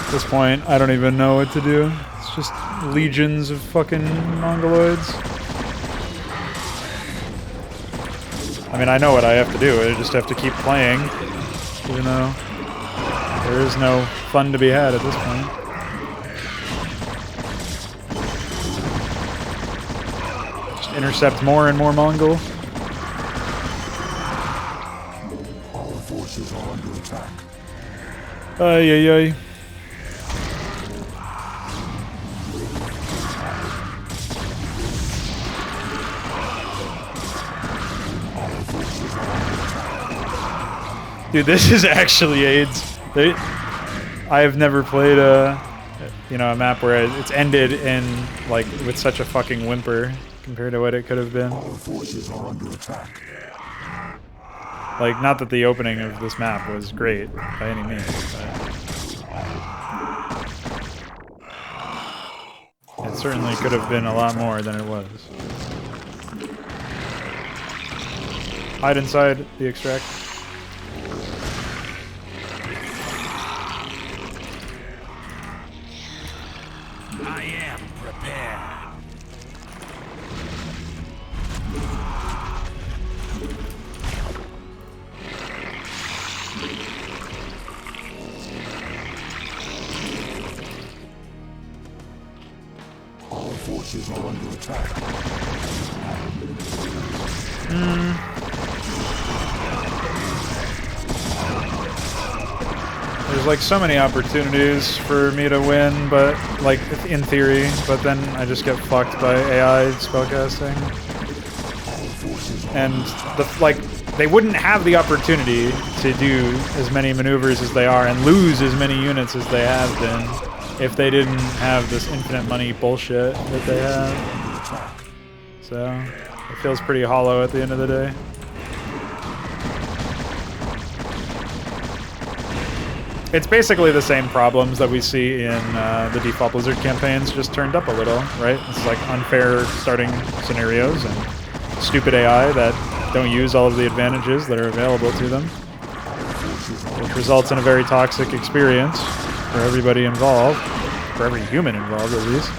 At this point, I don't even know what to do. It's just legions of fucking Mongoloids. I mean, I know what I have to do. I just have to keep playing, even though there is no fun to be had at this point. Just intercept more and more Mongol. Our forces are under attack. Ay, ay, ay. Dude, this is actually AIDS. I have never played a map where it's ended in like with such a fucking whimper compared to what it could have been. Our forces are under attack. Like, not that the opening of this map was great by any means, but it certainly could have been a lot more than it was. Hide inside the extract. I am prepared. Our forces are under attack. There's like so many opportunities for me to win, but like in theory, but then I just get fucked by AI spellcasting. And they wouldn't have the opportunity to do as many maneuvers as they are and lose as many units as they have been if they didn't have this infinite money bullshit that they have. So it feels pretty hollow at the end of the day. It's basically the same problems that we see in the default Blizzard campaigns, just turned up a little, right? It's like unfair starting scenarios and stupid AI that don't use all of the advantages that are available to them, which results in a very toxic experience for everybody involved, for every human involved at least.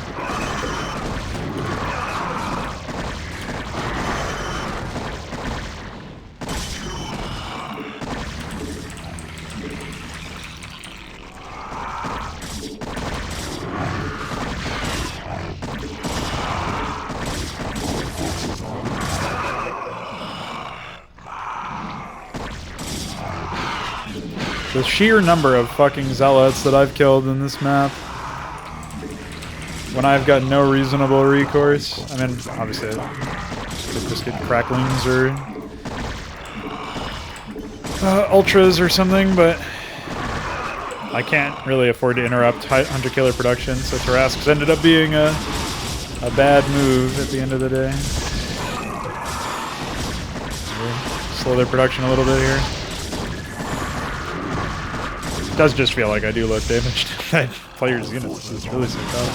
The sheer number of fucking zealots that I've killed in this map, when I've got no reasonable recourse. I mean, obviously, could just get cracklings or ultras or something, but I can't really afford to interrupt hunter-killer production, so Tarrasque's ended up being a bad move at the end of the day. Slow their production a little bit here. It does just feel like I do load damage to my players' units. It's really psychotic.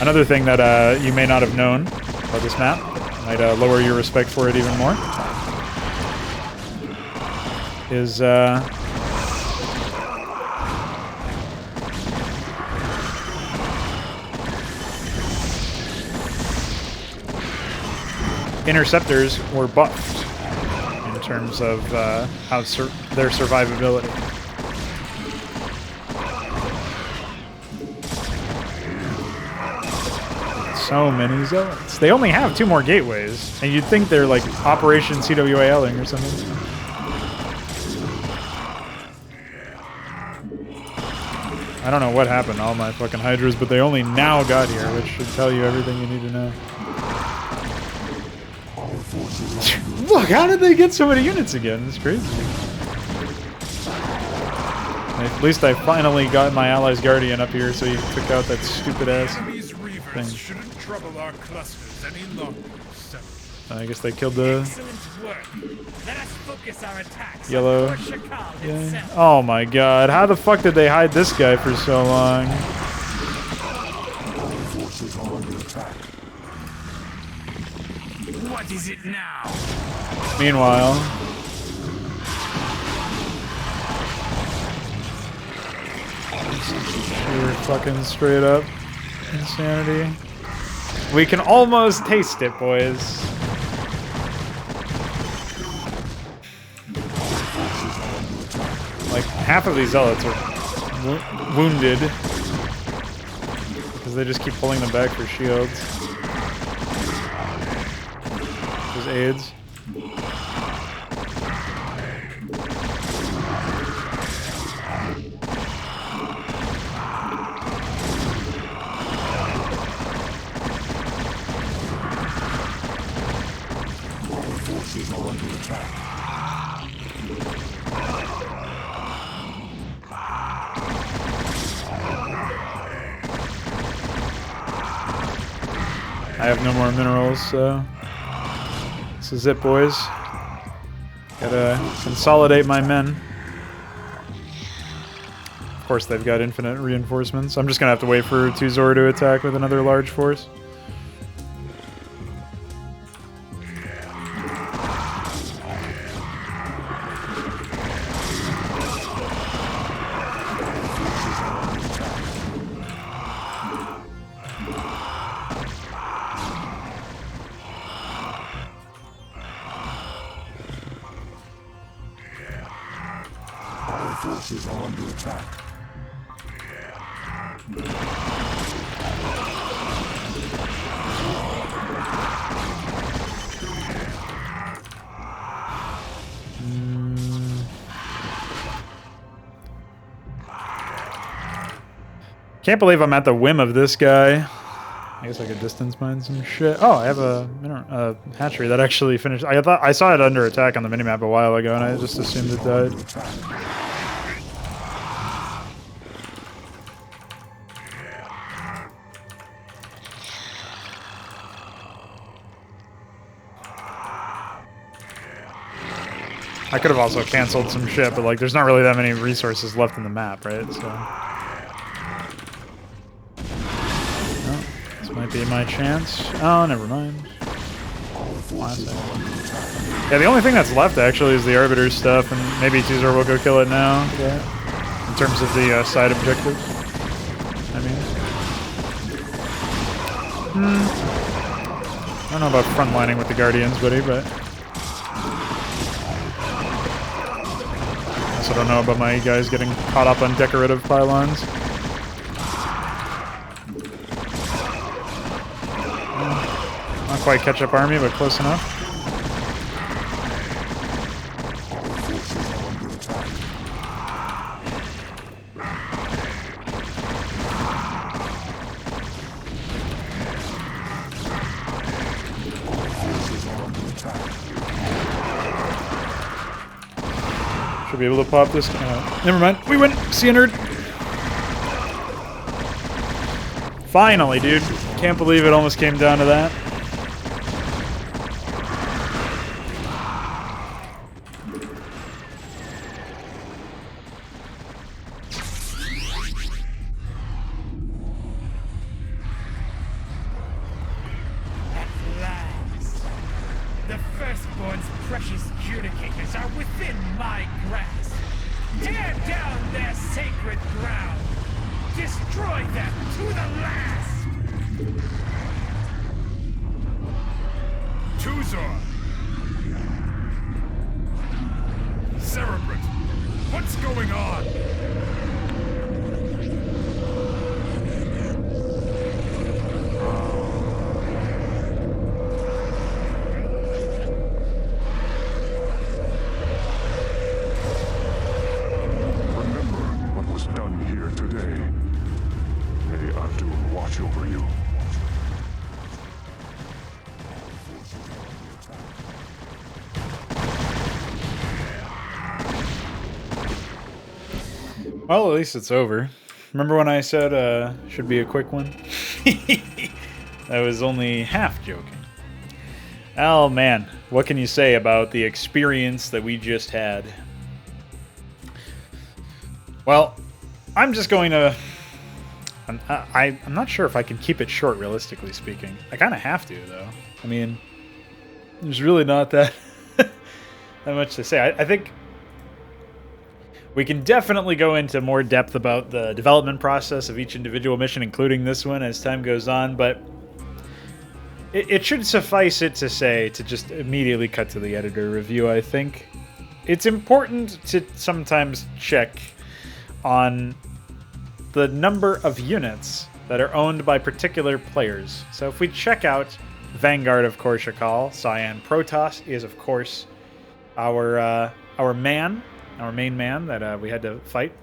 Another thing that you may not have known about this map, might lower your respect for it even more, is interceptors were buffed in terms of how their survivability. So many zealots. They only have 2 more gateways, and you'd think they're like Operation CWALing or something. I don't know what happened to all my fucking Hydras, but they only now got here, which should tell you everything you need to know. Look, how did they get so many units again? It's crazy. At least I finally got my ally's Guardian up here, so he took out that stupid ass thing. Shouldn't trouble our clusters any longer. I guess they killed the Let us focus our attacks yellow. on Shakal Yeah. itself. Oh my god, how the fuck did they hide this guy for so long? Forces are under attack. What is it now? Meanwhile, pure fucking straight up insanity. We can almost taste it, boys. Like, half of these zealots are wounded because they just keep pulling them back for shields. There's aids. Forces are under attack. I have no more minerals, so this is it, boys. Gotta consolidate my men. Of course, they've got infinite reinforcements. I'm just gonna have to wait for 2 Zora to attack with another large force. Forces are under attack. Can't believe I'm at the whim of this guy. I guess I could distance mine some shit. Oh, I have a hatchery that actually finished. I saw it under attack on the minimap a while ago, and I just assumed it died. I could have also canceled some shit, but like, there's not really that many resources left in the map, right? So, oh, this might be my chance. Oh, never mind. Yeah, the only thing that's left actually is the Arbiter's stuff, and maybe Teaser will go kill it now. Yeah. In terms of the side objectives, I mean, I don't know about frontlining with the Guardians, buddy, but. I don't know about my guys getting caught up on decorative pylons. Not quite catch-up army, but close enough. Should be able to pop this. Never mind. We win. See you, nerd. Finally, dude. Can't believe it almost came down to that. At last, the Firstborn's precious judicators are within my grasp. Tear down their sacred ground. Destroy them to the last. 2 dinosaur! Cerebrate, what's going on? Remember what was done here today. May Abdul watch over you. Well, at least it's over. Remember when I said should be a quick one? I was only half joking. Oh man, what can you say about the experience that we just had? Well, I'm just going to... I'm not sure if I can keep it short, realistically speaking. I kind of have to, though. I mean, there's really not that, that much to say. I think we can definitely go into more depth about the development process of each individual mission, including this one, as time goes on, but it should suffice it to say, to just immediately cut to the editor review, I think. It's important to sometimes check on the number of units that are owned by particular players. So if we check out Vanguard of Korshakal, Cyan Protoss is, of course, our main man that we had to fight.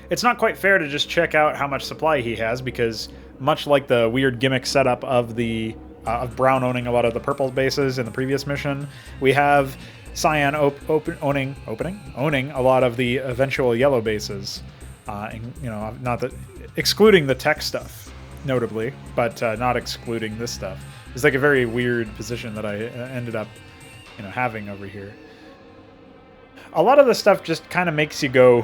It's not quite fair to just check out how much supply he has, because much like the weird gimmick setup of the of Brown owning a lot of the purple bases in the previous mission, we have Cyan owning a lot of the eventual yellow bases. Not that excluding the tech stuff, notably, but not excluding this stuff. It's like a very weird position that I ended up, having over here. A lot of the stuff just kind of makes you go,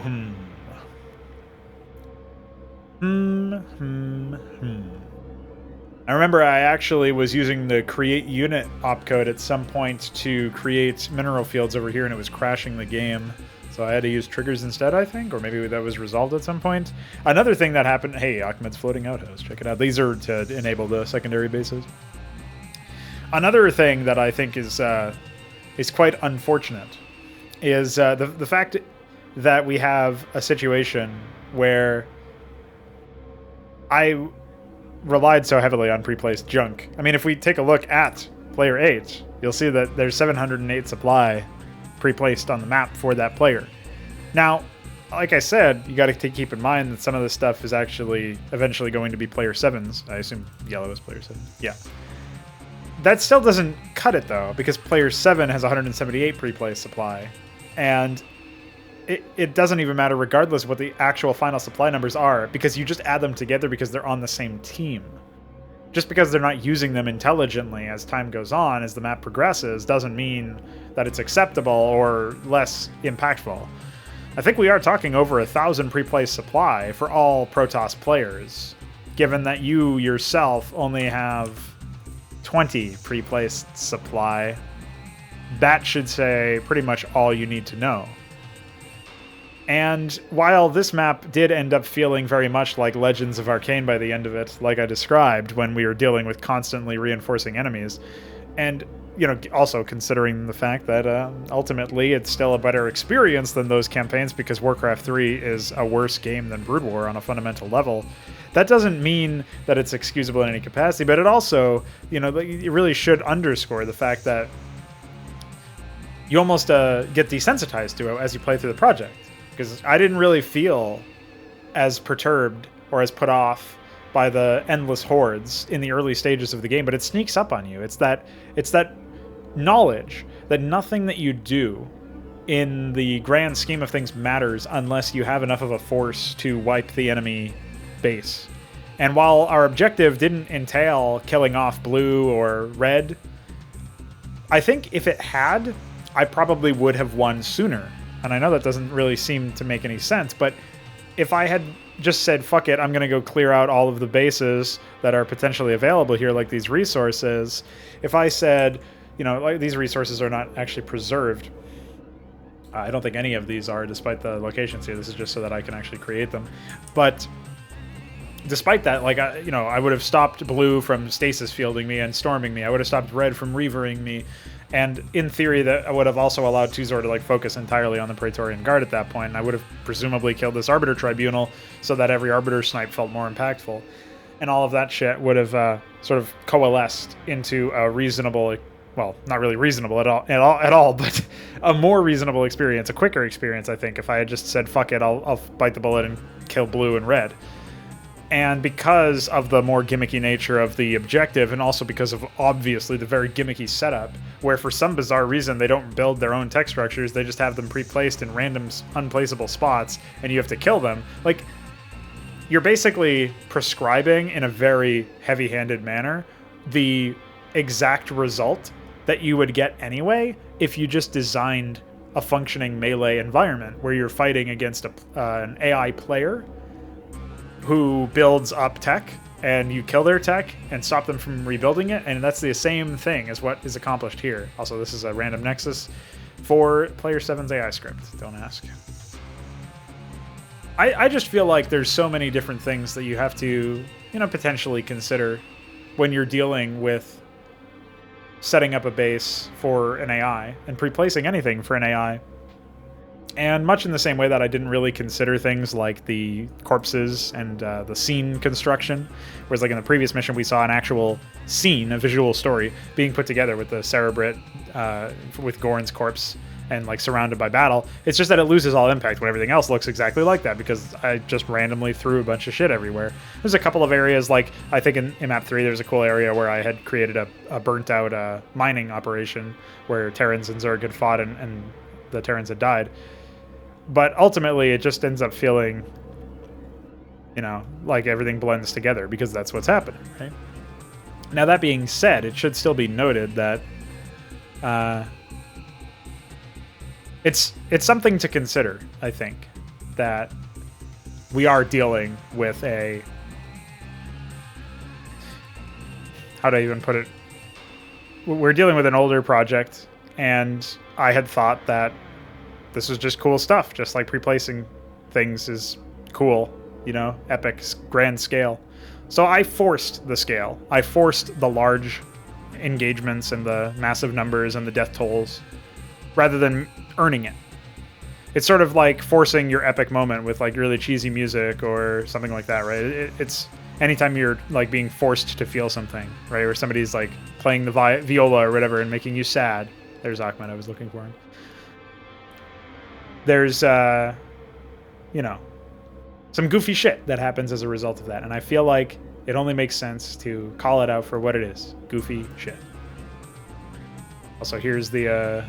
I remember I actually was using the create unit opcode at some point to create mineral fields over here, and it was crashing the game. So I had to use triggers instead, I think, or maybe that was resolved at some point. Another thing that happened, hey, Ahmed's floating outhouse, check it out. These are to enable the secondary bases. Another thing that I think is quite unfortunate is the fact that we have a situation where I relied so heavily on pre-placed junk. I mean, if we take a look at player 8, you'll see that there's 708 supply pre-placed on the map for that player. Now, like I said, you got to keep in mind that some of this stuff is actually eventually going to be player 7's. I assume yellow is player 7. Yeah. That still doesn't cut it, though, because player 7 has 178 pre-placed supply, and it doesn't even matter regardless of what the actual final supply numbers are, because you just add them together because they're on the same team. Just because they're not using them intelligently as time goes on, as the map progresses, doesn't mean that it's acceptable or less impactful. I think we are talking over 1,000 pre-placed supply for all Protoss players, given that you yourself only have 20 pre-placed supply. That should say pretty much all you need to know. And while this map did end up feeling very much like Legends of Arcane by the end of it, like I described, when we were dealing with constantly reinforcing enemies, and also considering the fact that ultimately it's still a better experience than those campaigns because Warcraft 3 is a worse game than Brood War on a fundamental level, that doesn't mean that it's excusable in any capacity, but it also, it really should underscore the fact that you almost get desensitized to it as you play through the project. Because I didn't really feel as perturbed or as put off by the endless hordes in the early stages of the game, but it sneaks up on you. It's that knowledge that nothing that you do in the grand scheme of things matters unless you have enough of a force to wipe the enemy base. And while our objective didn't entail killing off blue or red, I think if it had, I probably would have won sooner. And I know that doesn't really seem to make any sense, but if I had just said, fuck it, I'm going to go clear out all of the bases that are potentially available here, like these resources, if I said, like these resources are not actually preserved. I don't think any of these are, despite the locations here. This is just so that I can actually create them. But despite that, like, I would have stopped blue from stasis fielding me and storming me. I would have stopped red from reavering me. And in theory, that would have also allowed Tuzor to like focus entirely on the Praetorian Guard at that point. And I would have presumably killed this Arbiter Tribunal so that every Arbiter snipe felt more impactful. And all of that shit would have sort of coalesced into a reasonable, well, not really reasonable at all, but a more reasonable experience, a quicker experience, I think, if I had just said, fuck it, I'll bite the bullet and kill blue and red. And because of the more gimmicky nature of the objective, and also because of obviously the very gimmicky setup, where for some bizarre reason they don't build their own tech structures, they just have them pre-placed in random unplaceable spots, and you have to kill them. Like, you're basically prescribing in a very heavy-handed manner the exact result that you would get anyway if you just designed a functioning melee environment where you're fighting against an AI player who builds up tech, and you kill their tech and stop them from rebuilding it, and that's the same thing as what is accomplished here. Also, this is a random nexus for Player 7's AI script, don't ask. I just feel like there's so many different things that you have to, potentially consider when you're dealing with setting up a base for an AI and pre-placing anything for an AI. And much in the same way that I didn't really consider things like the corpses and the scene construction, whereas like in the previous mission we saw an actual scene, a visual story, being put together with the Cerebrit, with Goran's corpse, and like surrounded by battle. It's just that it loses all impact when everything else looks exactly like that, because I just randomly threw a bunch of shit everywhere. There's a couple of areas, like I think in map 3 there's a cool area where I had created a burnt out mining operation where Terrans and Zerg had fought and the Terrans had died. But ultimately, it just ends up feeling, like everything blends together, because that's what's happening, right? Now, that being said, it should still be noted that it's something to consider, I think, that we are dealing with a... How do I even put it? We're dealing with an older project, and I had thought that this was just cool stuff, just like pre-placing things is cool, epic, grand scale. So I forced the scale. I forced the large engagements and the massive numbers and the death tolls rather than earning it. It's sort of like forcing your epic moment with like really cheesy music or something like that, right? It's anytime you're like being forced to feel something, right? Or somebody's like playing the viola or whatever and making you sad. There's Ahmed, I was looking for him. There's, some goofy shit that happens as a result of that. And I feel like it only makes sense to call it out for what it is. Goofy shit. Also, here's the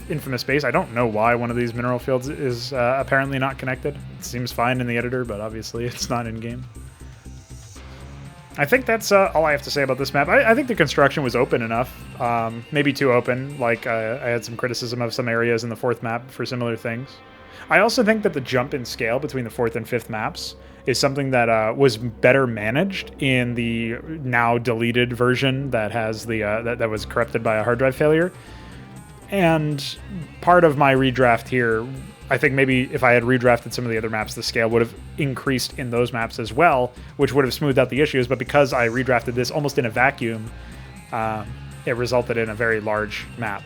infamous base. I don't know why one of these mineral fields is apparently not connected. It seems fine in the editor, but obviously it's not in-game. I think that's all I have to say about this map. I think the construction was open enough. Maybe too open. Like, I had some criticism of some areas in the 4th map for similar things. I also think that the jump in scale between the 4th and 5th maps is something that was better managed in the now deleted version that has the that was corrupted by a hard drive failure. And part of my redraft here, I think maybe if I had redrafted some of the other maps, the scale would have increased in those maps as well, which would have smoothed out the issues. But because I redrafted this almost in a vacuum, it resulted in a very large map.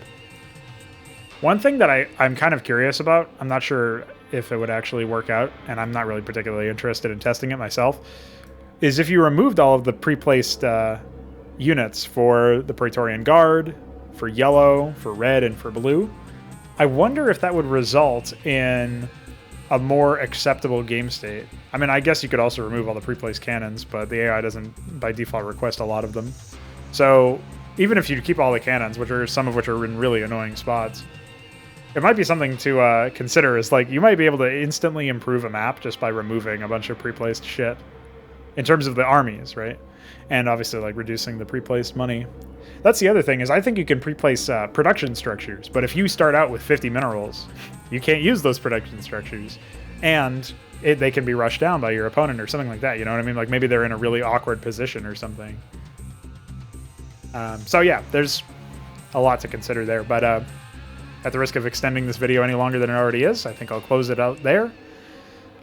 One thing that I'm kind of curious about, I'm not sure if it would actually work out, and I'm not really particularly interested in testing it myself, is if you removed all of the pre-placed units for the Praetorian Guard, for yellow, for red, and for blue, I wonder if that would result in a more acceptable game state. I mean, I guess you could also remove all the pre-placed cannons, but the AI doesn't, by default, request a lot of them. So even if you keep all the cannons, some of which are in really annoying spots, it might be something to consider. Is like, you might be able to instantly improve a map just by removing a bunch of pre-placed shit in terms of the armies, right? And obviously, like, reducing the pre-placed money. That's the other thing, is I think you can pre-place production structures, but if you start out with 50 minerals, you can't use those production structures, and they can be rushed down by your opponent or something like that, you know what I mean? Like, maybe they're in a really awkward position or something. So yeah, there's a lot to consider there, but at the risk of extending this video any longer than it already is, I think I'll close it out there.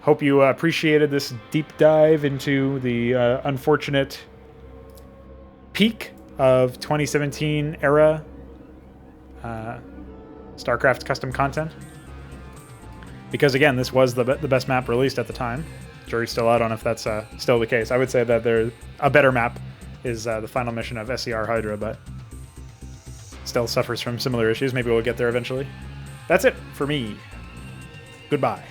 Hope you appreciated this deep dive into the unfortunate peak of 2017 era Starcraft custom content. Because again, this was the best map released at the time. Jury's still out on if that's still the case. I would say that a better map is the final mission of SCR Hydra, but still suffers from similar issues. Maybe we'll get there eventually. That's it for me. Goodbye.